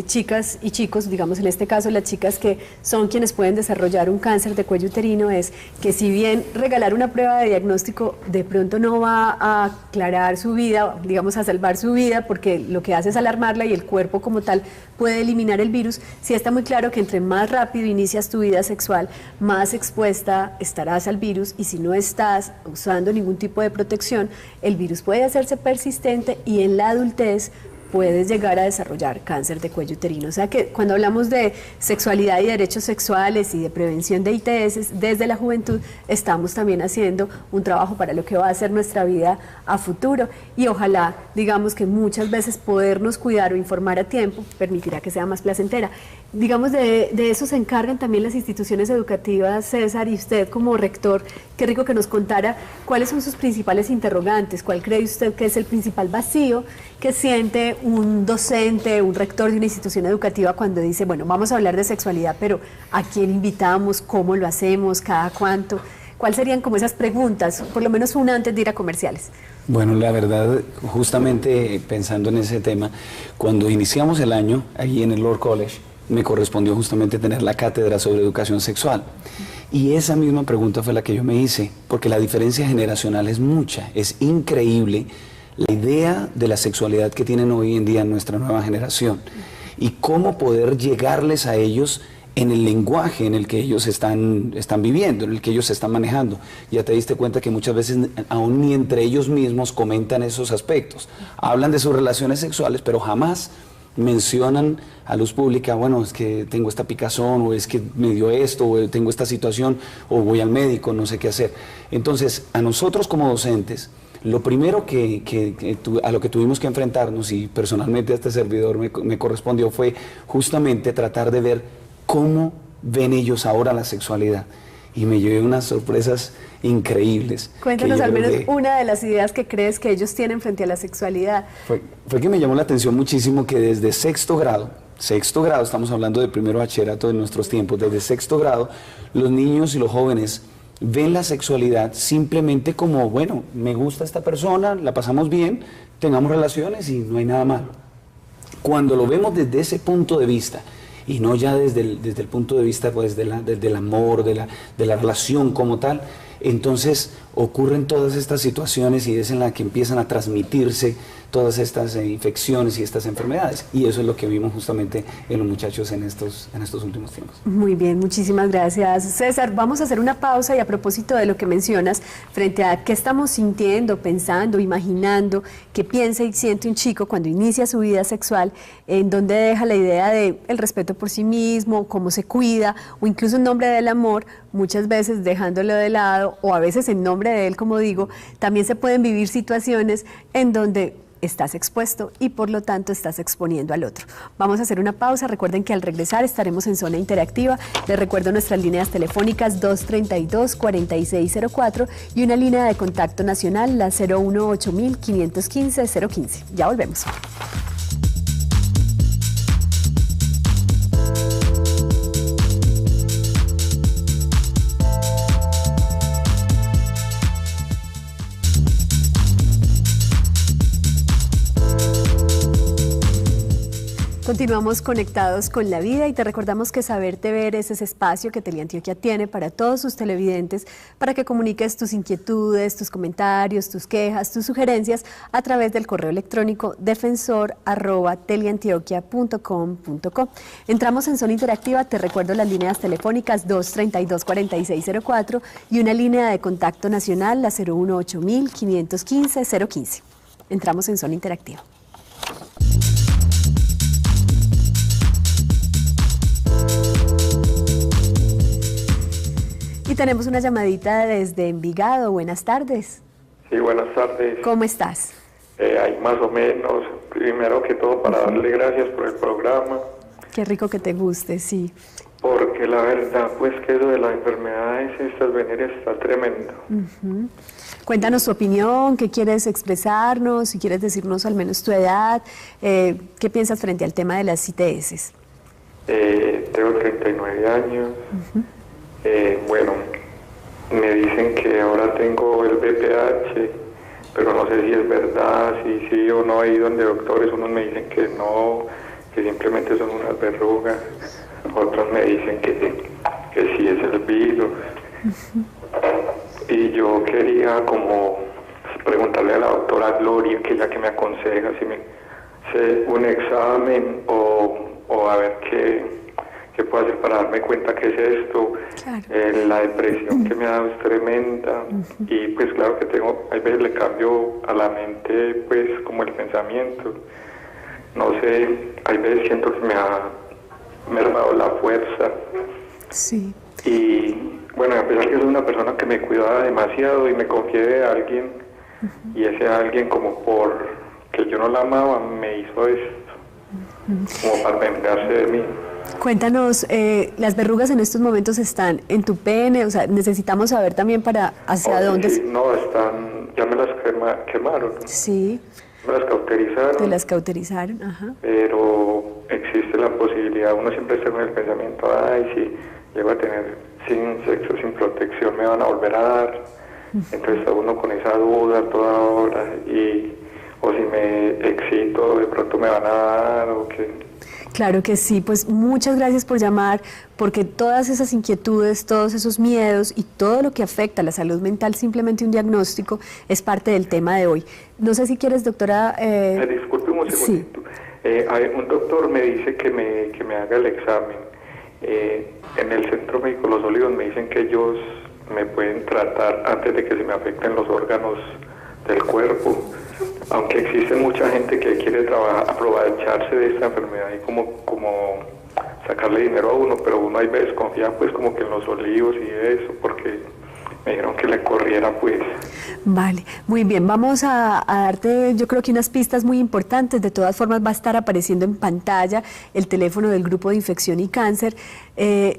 chicas y chicos, digamos en este caso las chicas que son quienes pueden desarrollar un cáncer de cuello uterino, es que si bien regalar una prueba de diagnóstico de pronto no va a aclarar su vida, digamos a salvar su vida, porque lo que hace es alarmarla y el cuerpo como tal puede eliminar el virus, sí está muy claro que entre más rápido inicias tu vida sexual, más expuesta estarás al virus, y si no estás usando ningún tipo de protección, el virus puede hacerse persistente y en la adultez puedes llegar a desarrollar cáncer de cuello uterino. O sea que cuando hablamos de sexualidad y derechos sexuales y de prevención de ITS desde la juventud, estamos también haciendo un trabajo para lo que va a ser nuestra vida a futuro, y ojalá, digamos que muchas veces podernos cuidar o informar a tiempo permitirá que sea más placentera. Digamos, de eso se encargan también las instituciones educativas, César, y usted como rector, qué rico que nos contara cuáles son sus principales interrogantes, cuál cree usted que es el principal vacío que siente un docente, un rector de una institución educativa cuando dice, bueno, vamos a hablar de sexualidad, pero ¿a quién invitamos? ¿Cómo lo hacemos? ¿Cada cuánto? ¿Cuáles serían como esas preguntas? Por lo menos una antes de ir a comerciales. Bueno, la verdad, justamente pensando en ese tema, cuando iniciamos el año, allí en el Lord College, me correspondió justamente tener la cátedra sobre educación sexual. Y esa misma pregunta fue la que yo me hice, porque la diferencia generacional es mucha, es increíble la idea de la sexualidad que tienen hoy en día nuestra nueva generación y cómo poder llegarles a ellos en el lenguaje en el que ellos están viviendo, en el que ellos se están manejando. Ya te diste cuenta que muchas veces aún ni entre ellos mismos comentan esos aspectos. Hablan de sus relaciones sexuales, pero jamás mencionan a luz pública, bueno, es que tengo esta picazón, o es que me dio esto, o tengo esta situación, o voy al médico, no sé qué hacer. Entonces, a nosotros como docentes, lo primero a lo que tuvimos que enfrentarnos, y personalmente a este servidor me correspondió, fue justamente tratar de ver cómo ven ellos ahora la sexualidad. Y me llevé unas sorpresas increíbles. Cuéntanos al menos una de las ideas que crees que ellos tienen frente a la sexualidad. Fue que me llamó la atención muchísimo que desde sexto grado, estamos hablando de primero bachillerato de nuestros tiempos, desde sexto grado, los niños y los jóvenes ven la sexualidad simplemente como, bueno, me gusta esta persona, la pasamos bien, tengamos relaciones y no hay nada malo. Cuando lo vemos desde ese punto de vista, y no ya desde el punto de vista pues, del amor, de la relación como tal, entonces ocurren todas estas situaciones y es en la que empiezan a transmitirse todas estas infecciones y estas enfermedades. Y eso es lo que vimos justamente en los muchachos en estos últimos tiempos. Muy bien, muchísimas gracias, César. Vamos a hacer una pausa, y a propósito de lo que mencionas, frente a qué estamos sintiendo, pensando, imaginando, qué piensa y siente un chico cuando inicia su vida sexual, en donde deja la idea de el respeto por sí mismo, cómo se cuida, o incluso en nombre del amor, muchas veces dejándolo de lado, o a veces en nombre de él, como digo, también se pueden vivir situaciones en donde estás expuesto y por lo tanto estás exponiendo al otro. Vamos a hacer una pausa. Recuerden que al regresar estaremos en zona interactiva. Les recuerdo nuestras líneas telefónicas 232-4604 y una línea de contacto nacional, la 018-515-015. Ya volvemos. Continuamos conectados con la vida y te recordamos que Saberte Ver es ese espacio que Teleantioquia tiene para todos sus televidentes para que comuniques tus inquietudes, tus comentarios, tus quejas, tus sugerencias a través del correo electrónico defensor@teleantioquia.com.co. Entramos en Zona Interactiva, te recuerdo las líneas telefónicas 232-4604 y una línea de contacto nacional, la 018-515-015. Entramos en Zona Interactiva. Y tenemos una llamadita desde Envigado. Buenas tardes. Sí, buenas tardes. ¿Cómo estás? Hay más o menos, primero que todo para darle gracias por el programa. Qué rico que te guste, sí. Porque la verdad, pues que eso de las enfermedades, estas venéreas está tremendo. Cuéntanos tu opinión, qué quieres expresarnos, si quieres decirnos al menos tu edad, qué piensas frente al tema de las ITS. Tengo 39 años. Bueno, me dicen que ahora tengo el BPH, pero no sé si es verdad, si sí o no. He ido donde doctores, unos me dicen que no, que simplemente son unas verrugas, otros me dicen que sí es el virus. Y yo quería como preguntarle a la doctora Gloria, que es la que me aconseja, si me hace un examen o a ver qué puedo hacer para darme cuenta que es esto. Claro. La depresión que me ha dado es tremenda. Y pues claro que hay veces le cambio a la mente pues como el pensamiento. No sé, hay veces siento que me ha mermado la fuerza. Sí. Y bueno, a pesar que soy una persona que me cuidaba demasiado y me confié de alguien, y ese alguien como por que yo no la amaba me hizo esto, como para vengarse de mí. Cuéntanos, las verrugas en estos momentos están en tu pene, o sea, necesitamos saber también para hacia dónde... Sí, no, están, ya me las quemaron. Sí. Me las cauterizaron. Te las cauterizaron, ajá. Pero existe la posibilidad, uno siempre está con el pensamiento, ay, si llego a tener sin sexo, sin protección, me van a volver a dar. Entonces está uno con esa duda toda hora, o si me excito, de pronto me van a dar, o qué. Claro que sí, pues muchas gracias por llamar, porque todas esas inquietudes, todos esos miedos y todo lo que afecta a la salud mental, simplemente un diagnóstico, es parte del tema de hoy. No sé si quieres, doctora... disculpe un segundito. Sí. Un doctor me dice que me haga el examen. En el Centro Médico Los Olivos me dicen que ellos me pueden tratar antes de que se me afecten los órganos del cuerpo. Aunque existe mucha gente que quiere aprovecharse de esta enfermedad y como sacarle dinero a uno, pero uno hay veces confía pues como que en Los Olivos y eso, porque me dijeron que le corriera pues. Vale, muy bien, vamos a darte yo creo que unas pistas muy importantes. De todas formas va a estar apareciendo en pantalla el teléfono del Grupo de Infección y Cáncer.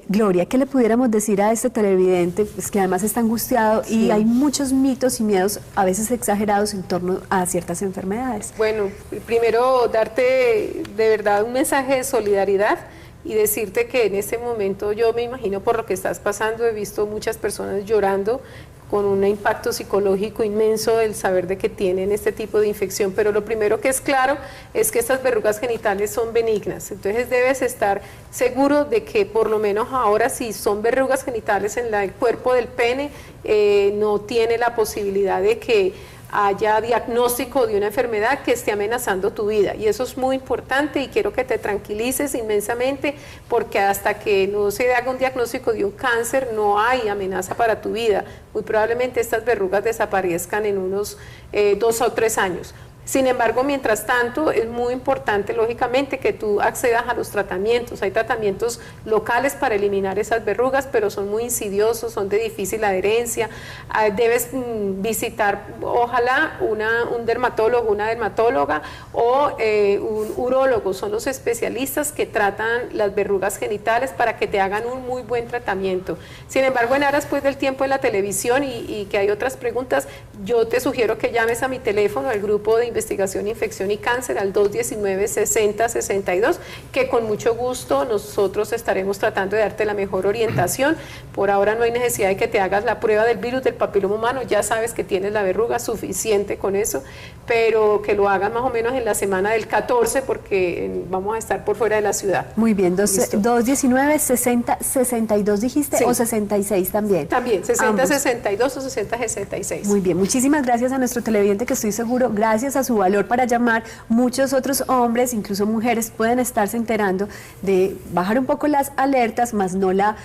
Gloria, ¿qué le pudiéramos decir a este televidente? Pues que además está angustiado y hay muchos mitos y miedos a veces exagerados en torno a ciertas enfermedades. Bueno, primero darte de verdad un mensaje de solidaridad y decirte que en este momento yo me imagino por lo que estás pasando, he visto muchas personas llorando con un impacto psicológico inmenso del saber de que tienen este tipo de infección, pero lo primero que es claro es que estas verrugas genitales son benignas, entonces debes estar seguro de que por lo menos ahora si son verrugas genitales en el cuerpo del pene, no tiene la posibilidad de que haya diagnóstico de una enfermedad que esté amenazando tu vida, y eso es muy importante y quiero que te tranquilices inmensamente porque hasta que no se haga un diagnóstico de un cáncer no hay amenaza para tu vida. Muy probablemente estas verrugas desaparezcan en unos 2 o 3 años. Sin embargo, mientras tanto, es muy importante, lógicamente, que tú accedas a los tratamientos. Hay tratamientos locales para eliminar esas verrugas, pero son muy insidiosos, son de difícil adherencia. Debes visitar, ojalá, un dermatólogo, una dermatóloga o un urólogo. Son los especialistas que tratan las verrugas genitales para que te hagan un muy buen tratamiento. Sin embargo, en aras pues, del tiempo en la televisión y que hay otras preguntas, yo te sugiero que llames a mi teléfono, al Grupo de Investigación, Infección y Cáncer al 219-6062, que con mucho gusto nosotros estaremos tratando de darte la mejor orientación. Por ahora no hay necesidad de que te hagas la prueba del virus del papiloma humano, ya sabes que tienes la verruga, suficiente con eso, pero que lo hagas más o menos en la semana del 14 porque vamos a estar por fuera de la ciudad. Muy bien, 219-6062 dijiste, sí. O 66 también. También, 60-62 o 60-66. Muy bien, muchísimas gracias a nuestro televidente, que estoy seguro, gracias a su valor para llamar, muchos otros hombres, incluso mujeres, pueden estarse enterando de bajar un poco las alertas, más no la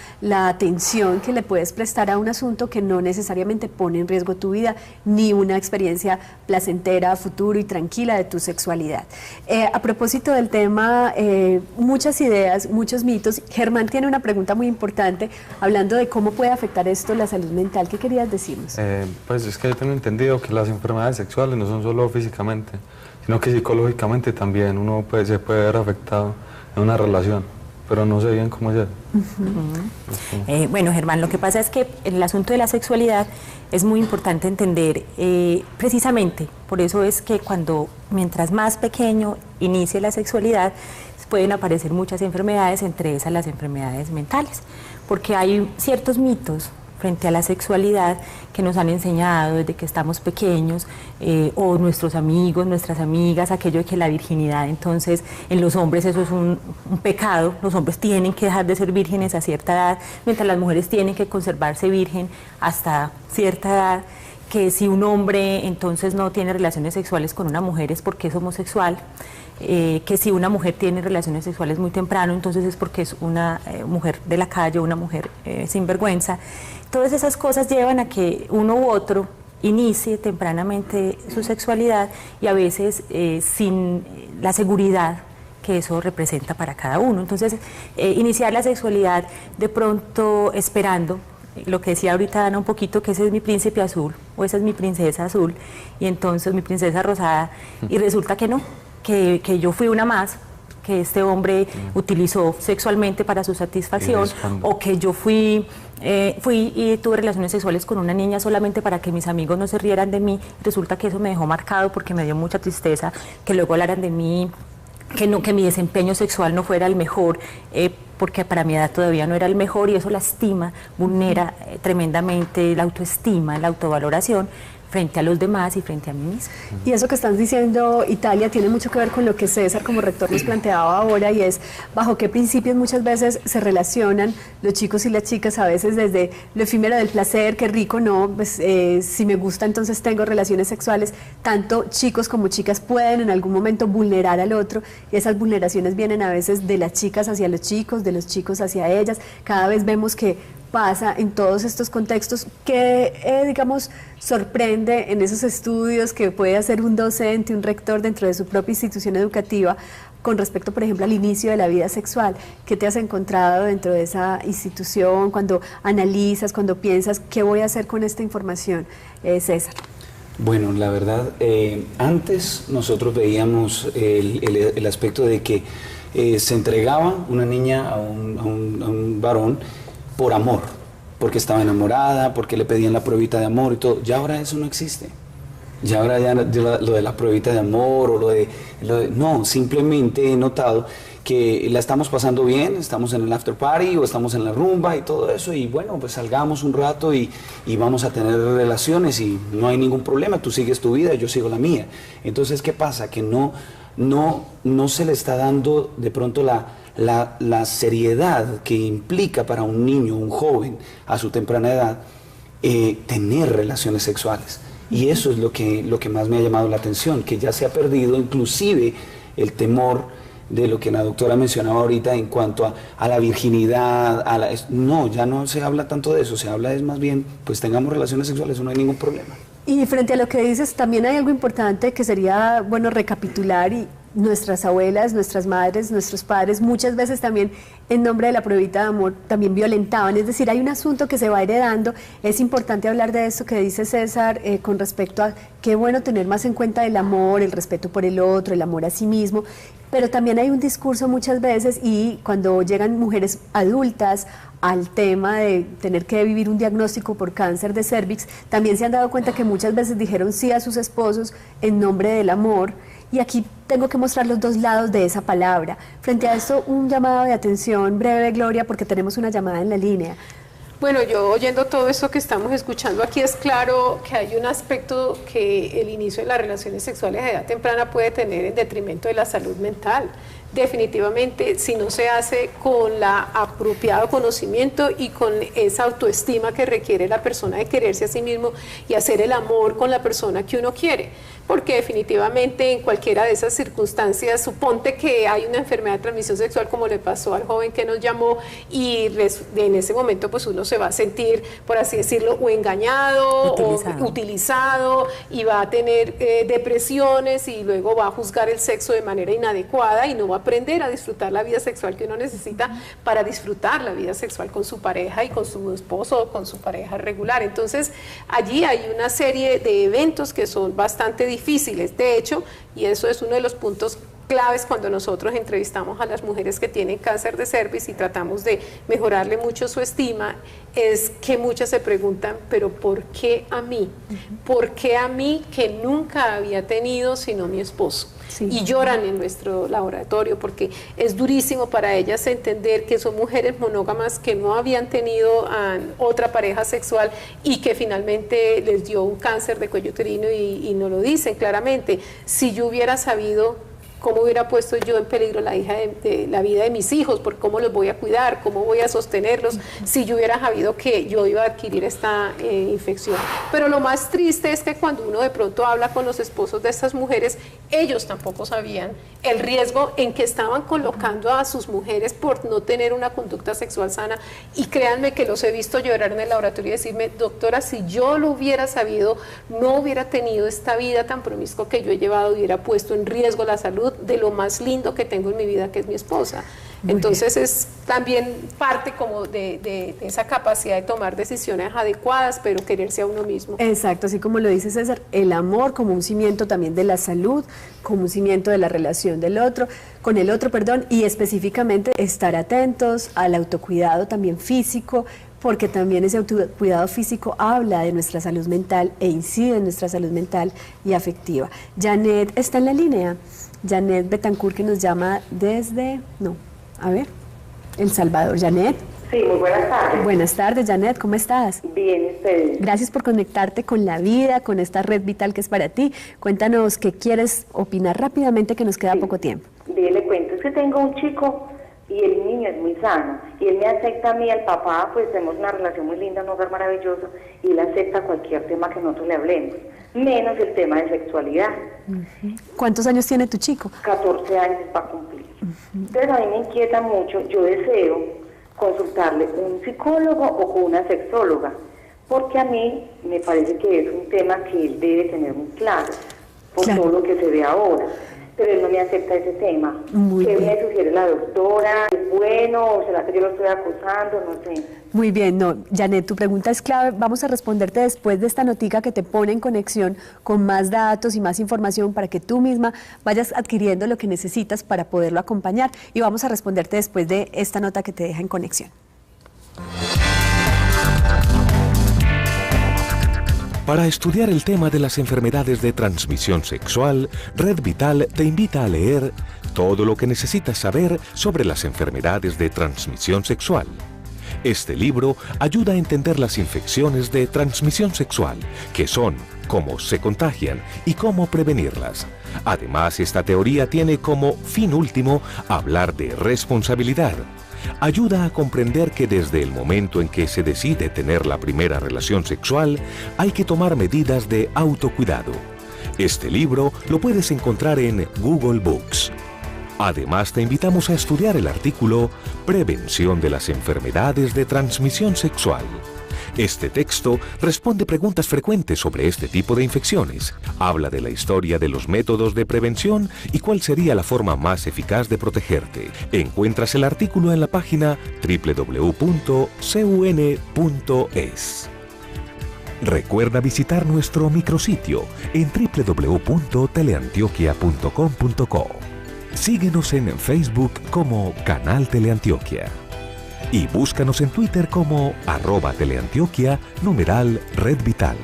atención que le puedes prestar a un asunto que no necesariamente pone en riesgo tu vida, ni una experiencia placentera, futuro y tranquila de tu sexualidad. A propósito del tema, muchas ideas, muchos mitos. Germán tiene una pregunta muy importante, hablando de cómo puede afectar esto la salud mental. ¿Qué querías decirnos? Pues es que yo tengo entendido que las enfermedades sexuales no son solo físicamente, sino que psicológicamente también uno se puede ver afectado en una relación, pero no sé bien cómo es eso. Bueno, Germán, lo que pasa es que el asunto de la sexualidad es muy importante entender, precisamente por eso es que mientras más pequeño inicie la sexualidad, pueden aparecer muchas enfermedades, entre esas las enfermedades mentales, porque hay ciertos mitos frente a la sexualidad que nos han enseñado desde que estamos pequeños, o nuestros amigos, nuestras amigas, aquello de que la virginidad, entonces en los hombres eso es un pecado, los hombres tienen que dejar de ser vírgenes a cierta edad, mientras las mujeres tienen que conservarse virgen hasta cierta edad, que si un hombre entonces no tiene relaciones sexuales con una mujer es porque es homosexual, que si una mujer tiene relaciones sexuales muy temprano, entonces es porque es una mujer de la calle, una mujer sin vergüenza. Todas esas cosas llevan a que uno u otro inicie tempranamente su sexualidad y a veces sin la seguridad que eso representa para cada uno. Entonces, iniciar la sexualidad de pronto esperando, lo que decía ahorita Ana un poquito, que ese es mi príncipe azul o esa es mi princesa azul y entonces mi princesa rosada, y resulta que no, que yo fui una más, que este hombre utilizó sexualmente para su satisfacción, o que yo fui y tuve relaciones sexuales con una niña solamente para que mis amigos no se rieran de mí. Resulta que eso me dejó marcado porque me dio mucha tristeza que luego hablaran de mí, que mi desempeño sexual no fuera el mejor, porque para mi edad todavía no era el mejor, y eso lastima, vulnera tremendamente la autoestima, la autovaloración frente a los demás y frente a mí misma. Y eso que están diciendo, Italia, tiene mucho que ver con lo que César como rector nos planteaba ahora, y es bajo qué principios muchas veces se relacionan los chicos y las chicas, a veces desde lo efímero del placer, qué rico, no, pues si me gusta entonces tengo relaciones sexuales. Tanto chicos como chicas pueden en algún momento vulnerar al otro, y esas vulneraciones vienen a veces de las chicas hacia los chicos, de los chicos hacia ellas. Cada vez vemos que pasa en todos estos contextos. Que digamos, sorprende en esos estudios que puede hacer un docente, un rector dentro de su propia institución educativa con respecto, por ejemplo, al inicio de la vida sexual? ¿Qué te has encontrado dentro de esa institución cuando analizas, cuando piensas qué voy a hacer con esta información, César? Bueno, la verdad, antes nosotros veíamos el aspecto de que se entregaba una niña a un varón por amor, porque estaba enamorada, porque le pedían la pruebita de amor y todo. Ya ahora eso no existe. Ya ahora ya lo de la pruebita de amor o lo de no, simplemente he notado que la estamos pasando bien, estamos en el after party o estamos en la rumba y todo eso, y bueno, pues salgamos un rato y vamos a tener relaciones y no hay ningún problema, tú sigues tu vida y yo sigo la mía. Entonces, ¿qué pasa? Que no se le está dando de pronto la seriedad que implica para un niño, un joven, a su temprana edad, tener relaciones sexuales. Y eso es lo que más me ha llamado la atención, que ya se ha perdido inclusive el temor de lo que la doctora mencionaba ahorita en cuanto a la virginidad, no, ya no se habla tanto de eso, se habla es más bien, pues tengamos relaciones sexuales, no hay ningún problema. Y frente a lo que dices, también hay algo importante que sería, bueno, recapitular, y nuestras abuelas, nuestras madres, nuestros padres, muchas veces también en nombre de la pruebita de amor también violentaban, es decir, hay un asunto que se va heredando. Es importante hablar de esto que dice César con respecto a qué bueno tener más en cuenta el amor, el respeto por el otro, el amor a sí mismo, Pero también hay un discurso muchas veces, y cuando llegan mujeres adultas al tema de tener que vivir un diagnóstico por cáncer de cérvix, también se han dado cuenta que muchas veces dijeron sí a sus esposos en nombre del amor, y aquí tengo que mostrar los dos lados de esa palabra. Frente a esto, un llamado de atención breve, Gloria, porque tenemos una llamada en la línea. Bueno, yo oyendo todo esto que estamos escuchando aquí, es claro que hay un aspecto que el inicio de las relaciones sexuales a edad temprana puede tener en detrimento de la salud mental. Definitivamente, si no se hace con el apropiado conocimiento y con esa autoestima que requiere la persona de quererse a sí mismo y hacer el amor con la persona que uno quiere. Porque definitivamente en cualquiera de esas circunstancias, suponte que hay una enfermedad de transmisión sexual como le pasó al joven que nos llamó, y en ese momento pues uno se va a sentir, por así decirlo, o engañado o utilizado, y va a tener depresiones, y luego va a juzgar el sexo de manera inadecuada y no va a aprender a disfrutar la vida sexual que uno necesita para disfrutar la vida sexual con su pareja y con su esposo o con su pareja regular. Entonces allí hay una serie de eventos que son bastante difíciles, de hecho, y eso es uno de los puntos claves cuando nosotros entrevistamos a las mujeres que tienen cáncer de cérvix y tratamos de mejorarle mucho su estima, es que muchas se preguntan, pero ¿por qué a mí? ¿Por qué a mí, que nunca había tenido sino mi esposo? Sí. Y lloran en nuestro laboratorio porque es durísimo para ellas entender que son mujeres monógamas que no habían tenido otra pareja sexual y que finalmente les dio un cáncer de cuello uterino, y nos lo dicen claramente. Si yo hubiera sabido, ¿cómo hubiera puesto yo en peligro la vida de mis hijos? ¿Por cómo los voy a cuidar? ¿Cómo voy a sostenerlos? Si yo hubiera sabido que yo iba a adquirir esta infección. Pero lo más triste es que cuando uno de pronto habla con los esposos de estas mujeres, ellos tampoco sabían el riesgo en que estaban colocando a sus mujeres por no tener una conducta sexual sana. Y créanme que los he visto llorar en el laboratorio y decirme, doctora, si yo lo hubiera sabido, no hubiera tenido esta vida tan promiscua que yo he llevado, hubiera puesto en riesgo la salud de lo más lindo que tengo en mi vida, que es mi esposa. Entonces es también parte como de esa capacidad de tomar decisiones adecuadas, pero quererse a uno mismo. Exacto, así como lo dice César, el amor como un cimiento también de la salud, como un cimiento de la relación con el otro, y específicamente estar atentos al autocuidado también físico, porque también ese autocuidado físico habla de nuestra salud mental e incide en nuestra salud mental y afectiva. Janet está en la línea. Janet Betancourt, que nos llama desde, El Salvador. Janet. Sí, muy buenas tardes. Buenas tardes, Janet, ¿cómo estás? Bien, ustedes. Gracias por conectarte con la vida, con esta red vital que es para ti. Cuéntanos qué quieres opinar rápidamente, que nos queda poco tiempo. Bien, le cuento, es que tengo un chico y el niño es muy sano, y él me acepta a mí, al papá, pues tenemos una relación muy linda, un hogar maravilloso, y él acepta cualquier tema que nosotros le hablemos, menos el tema de sexualidad. ¿Cuántos años tiene tu chico? 14 años va a cumplir. Entonces a mí me inquieta mucho, yo deseo consultarle un psicólogo o con una sexóloga, porque a mí me parece que es un tema que él debe tener muy claro, por todo lo que se ve ahora. Pero él no me acepta ese tema. ¿Qué me sugiere la doctora? ¿Es bueno o será que yo lo estoy acusando? No sé. Muy bien, Janet, tu pregunta es clave. Vamos a responderte después de esta notica que te pone en conexión con más datos y más información para que tú misma vayas adquiriendo lo que necesitas para poderlo acompañar. Y vamos a responderte después de esta nota que te deja en conexión. Para estudiar el tema de las enfermedades de transmisión sexual, Red Vital te invita a leer todo lo que necesitas saber sobre las enfermedades de transmisión sexual. Este libro ayuda a entender las infecciones de transmisión sexual, qué son, cómo se contagian y cómo prevenirlas. Además, esta teoría tiene como fin último hablar de responsabilidad. Ayuda a comprender que desde el momento en que se decide tener la primera relación sexual, hay que tomar medidas de autocuidado. Este libro lo puedes encontrar en Google Books. Además, te invitamos a estudiar el artículo Prevención de las enfermedades de transmisión sexual. Este texto responde preguntas frecuentes sobre este tipo de infecciones, habla de la historia de los métodos de prevención y cuál sería la forma más eficaz de protegerte. Encuentras el artículo en la página www.cun.es. Recuerda visitar nuestro micrositio en www.teleantioquia.com.co. Síguenos en Facebook como Canal Teleantioquia y búscanos en Twitter como @Teleantioquia /Red Vital.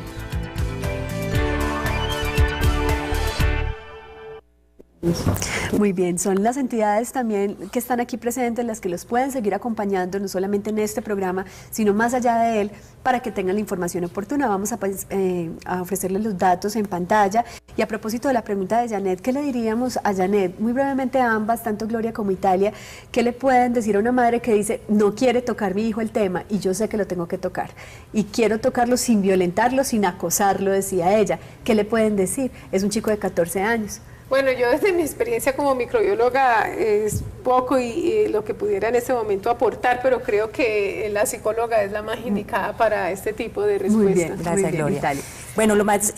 Muy bien, son las entidades también que están aquí presentes las que los pueden seguir acompañando, no solamente en este programa, sino más allá de él, para que tengan la información oportuna. Vamos a ofrecerles los datos en pantalla. Y a propósito de la pregunta de Janet, ¿qué le diríamos a Janet? Muy brevemente a ambas, tanto Gloria como Italia, ¿qué le pueden decir a una madre que dice, no quiere tocar mi hijo el tema y yo sé que lo tengo que tocar? Y quiero tocarlo sin violentarlo, sin acosarlo, decía ella. ¿Qué le pueden decir? Es un chico de 14 años. Bueno, yo desde mi experiencia como microbióloga es poco y lo que pudiera en este momento aportar, pero creo que la psicóloga es la más indicada para este tipo de respuestas. Muy bien, gracias, Gloria. Italia. Bueno, lo más,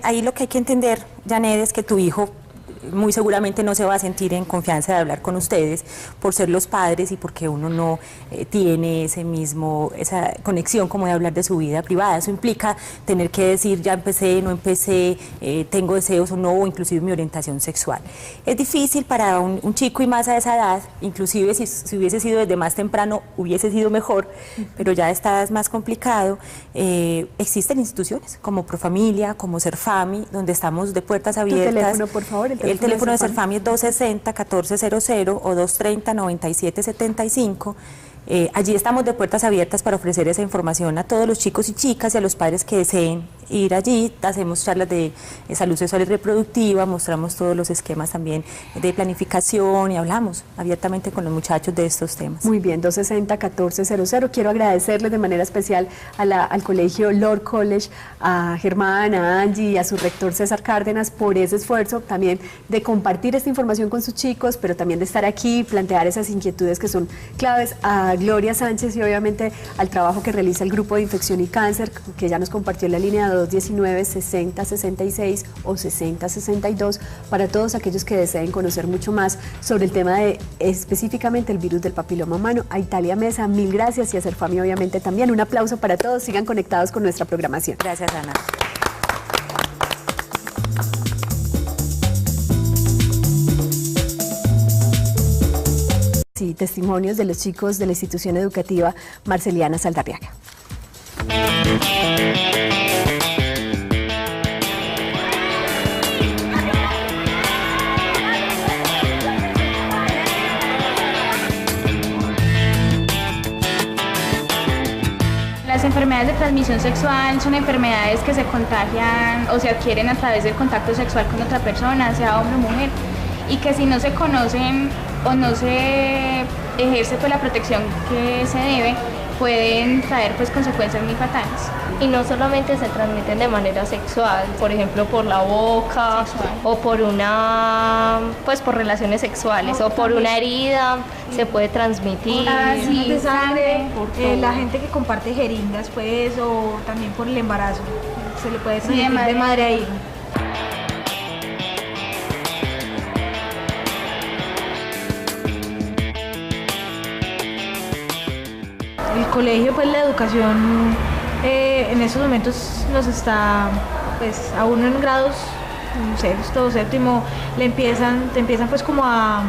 ahí lo que hay que entender, Janet, es que tu hijo muy seguramente no se va a sentir en confianza de hablar con ustedes por ser los padres y porque uno no tiene esa conexión como de hablar de su vida privada. Eso implica tener que decir ya empecé, no empecé, tengo deseos o no, o inclusive mi orientación sexual. Es difícil para un chico y más a esa edad, inclusive si hubiese sido desde más temprano hubiese sido mejor, pero ya a esta edad es más complicado. Existen instituciones como Profamilia, como Serfami, donde estamos de puertas abiertas. Tu teléfono, por favor. El teléfono de Serfami es 260-1400 o 230-9775. Allí estamos de puertas abiertas para ofrecer esa información a todos los chicos y chicas y a los padres que deseen ir allí. Hacemos charlas de salud sexual y reproductiva, mostramos todos los esquemas también de planificación y hablamos abiertamente con los muchachos de estos temas. Muy bien, 260-1400. Quiero agradecerles de manera especial al Colegio Lord College, a Germán, a Angie y a su rector César Cárdenas por ese esfuerzo también de compartir esta información con sus chicos, pero también de estar aquí, plantear esas inquietudes que son claves, a Gloria Sánchez y obviamente al trabajo que realiza el Grupo de Infección y Cáncer, que ya nos compartió la línea 219-6066 o 6062 para todos aquellos que deseen conocer mucho más sobre el tema de específicamente el virus del papiloma humano. A Italia Mesa, mil gracias, y a Serfami obviamente también. Un aplauso para todos, sigan conectados con nuestra programación. Gracias, Ana. Sí, testimonios de los chicos de la institución educativa Marceliana Saldarriaga. Las enfermedades de transmisión sexual son enfermedades que se contagian o se adquieren a través del contacto sexual con otra persona, sea hombre o mujer, y que si no se conocen o no se ejerce pues la protección que se debe, pueden traer pues consecuencias muy fatales. Y no solamente se transmiten de manera sexual, por ejemplo por la boca o por por relaciones sexuales o por una herida se puede transmitir. De sangre, la gente que comparte jeringas pues, o también por el embarazo, se le puede transmitir de madre a hijo. El colegio, pues la educación en estos momentos nos está, pues a uno en grados sexto, séptimo, te empiezan pues como a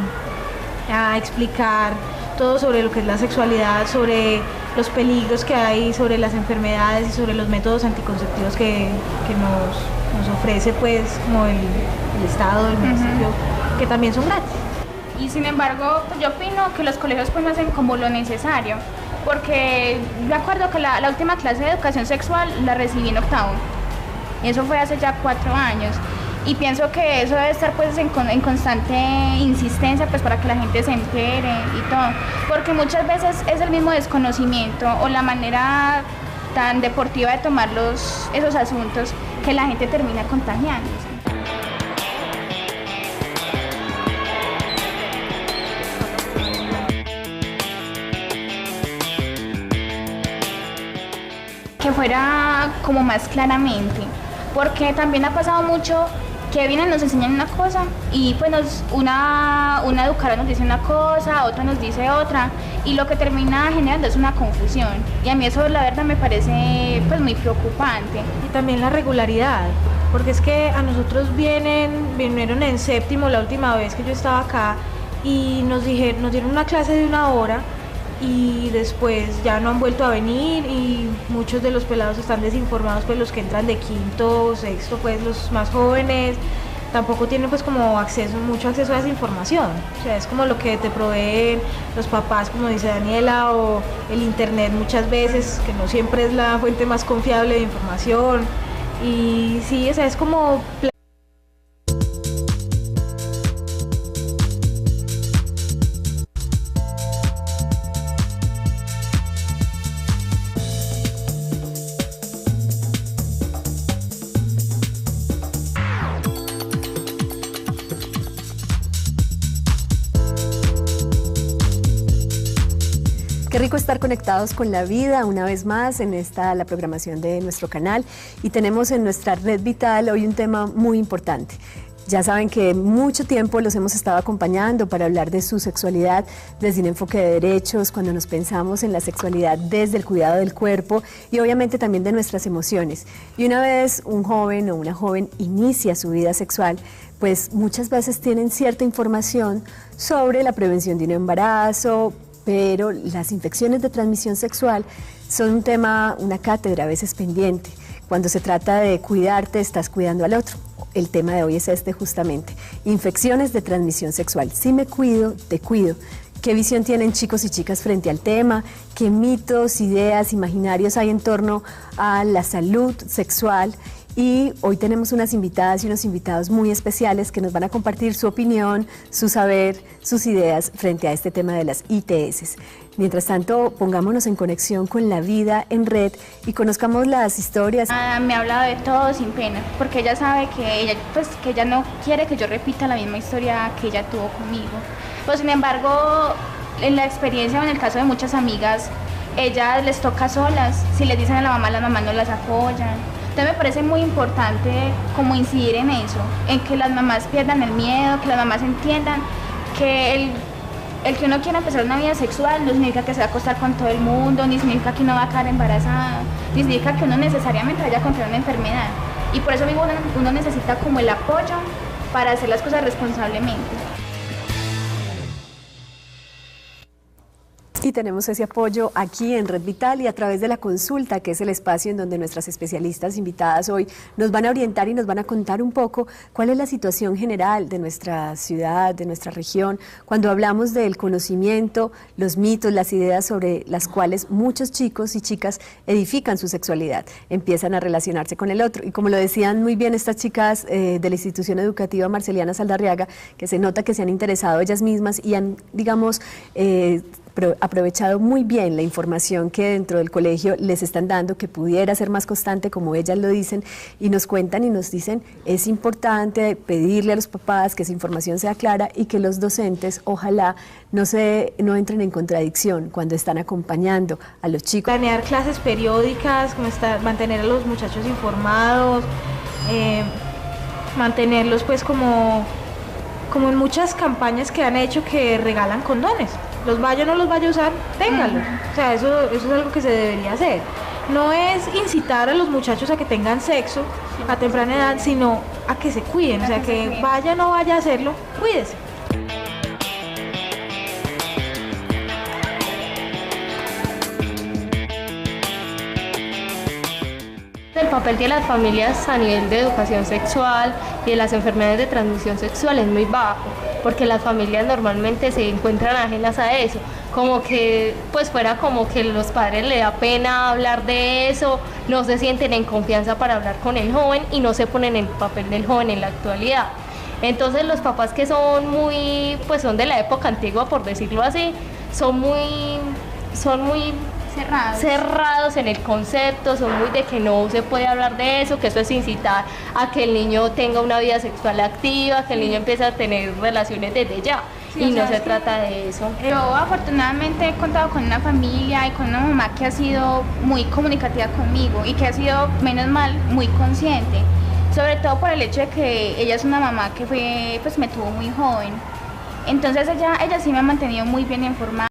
explicar todo sobre lo que es la sexualidad, sobre los peligros que hay, sobre las enfermedades y sobre los métodos anticonceptivos que nos ofrece pues como el Estado, el municipio, que también son gratis. Y sin embargo, pues yo opino que los colegios pues no hacen como lo necesario, porque de acuerdo que la última clase de educación sexual la recibí en octavo, y eso fue hace ya 4 años, y pienso que eso debe estar pues en constante insistencia pues para que la gente se entere y todo, porque muchas veces es el mismo desconocimiento o la manera tan deportiva de tomar esos asuntos que la gente termina contagiándose. Que fuera como más claramente, porque también ha pasado mucho que vienen, nos enseñan una cosa y pues una educadora nos dice una cosa, otra nos dice otra, y lo que termina generando es una confusión, y a mí eso la verdad me parece pues muy preocupante. Y también la regularidad, porque es que a nosotros vinieron en séptimo la última vez que yo estaba acá y nos dieron una clase de 1 hora y después ya no han vuelto a venir y muchos de los pelados están desinformados, pues los que entran de quinto, sexto, pues los más jóvenes tampoco tienen pues como mucho acceso a esa información, o sea, es como lo que te proveen los papás, como dice Daniela, o el internet muchas veces, que no siempre es la fuente más confiable de información, y sí, o sea, es como... Qué rico estar conectados con la vida una vez más en la programación de nuestro canal, y tenemos en nuestra red vital hoy un tema muy importante. Ya saben que mucho tiempo los hemos estado acompañando para hablar de su sexualidad desde un enfoque de derechos, cuando nos pensamos en la sexualidad desde el cuidado del cuerpo y obviamente también de nuestras emociones. Y una vez un joven o una joven inicia su vida sexual, pues muchas veces tienen cierta información sobre la prevención de un embarazo, pero las infecciones de transmisión sexual son un tema, una cátedra a veces pendiente. Cuando se trata de cuidarte, estás cuidando al otro. El tema de hoy es este justamente, infecciones de transmisión sexual. Si me cuido, te cuido. ¿Qué visión tienen chicos y chicas frente al tema? ¿Qué mitos, ideas, imaginarios hay en torno a la salud sexual? Y hoy tenemos unas invitadas y unos invitados muy especiales que nos van a compartir su opinión, su saber, sus ideas frente a este tema de las ITS. Mientras tanto, pongámonos en conexión con la vida en red y conozcamos las historias. Me ha hablado de todo sin pena, porque ella sabe que ella no quiere que yo repita la misma historia que ella tuvo conmigo. Pues sin embargo, en la experiencia o en el caso de muchas amigas, ellas les toca solas. Si les dicen a la mamá, las mamás no las apoyan. Entonces me parece muy importante como incidir en eso, en que las mamás pierdan el miedo, que las mamás entiendan que el que uno quiera empezar una vida sexual no significa que se va a acostar con todo el mundo, ni significa que uno va a quedar embarazada, ni significa que uno necesariamente vaya a contraer una enfermedad. Y por eso mismo uno necesita como el apoyo para hacer las cosas responsablemente. Y tenemos ese apoyo aquí en Red Vital y a través de la consulta, que es el espacio en donde nuestras especialistas invitadas hoy nos van a orientar y nos van a contar un poco cuál es la situación general de nuestra ciudad, de nuestra región, cuando hablamos del conocimiento, los mitos, las ideas sobre las cuales muchos chicos y chicas edifican su sexualidad, empiezan a relacionarse con el otro. Y como lo decían muy bien estas chicas de la institución educativa Marceliana Saldarriaga, que se nota que se han interesado ellas mismas y han, digamos, aprovechado muy bien la información que dentro del colegio les están dando, que pudiera ser más constante, como ellas lo dicen, y nos cuentan y nos dicen, es importante pedirle a los papás que esa información sea clara y que los docentes ojalá no entren en contradicción cuando están acompañando a los chicos. Planear clases periódicas, mantener a los muchachos informados, mantenerlos pues como en muchas campañas que han hecho que regalan condones. Los vaya o no los vaya a usar, ténganlos. O sea, eso es algo que se debería hacer. No es incitar a los muchachos a que tengan sexo a temprana edad, sino a que se cuiden. O sea, que vaya o no vaya a hacerlo, cuídese. El papel de las familias a nivel de educación sexual y de las enfermedades de transmisión sexual es muy bajo, porque las familias normalmente se encuentran ajenas a eso, como que pues fuera como que los padres les da pena hablar de eso, no se sienten en confianza para hablar con el joven y no se ponen en el papel del joven en la actualidad. Entonces los papás que son son de la época antigua, por decirlo así, son muy cerrados en el concepto, son muy de que no se puede hablar de eso, que eso es incitar a que el niño tenga una vida sexual activa, que el niño empiece a tener relaciones desde ya. Sí, y no se trata de eso. Yo afortunadamente he contado con una familia y con una mamá que ha sido muy comunicativa conmigo y que ha sido, menos mal, muy consciente. Sobre todo por el hecho de que ella es una mamá que me tuvo muy joven. Entonces ella sí me ha mantenido muy bien informada.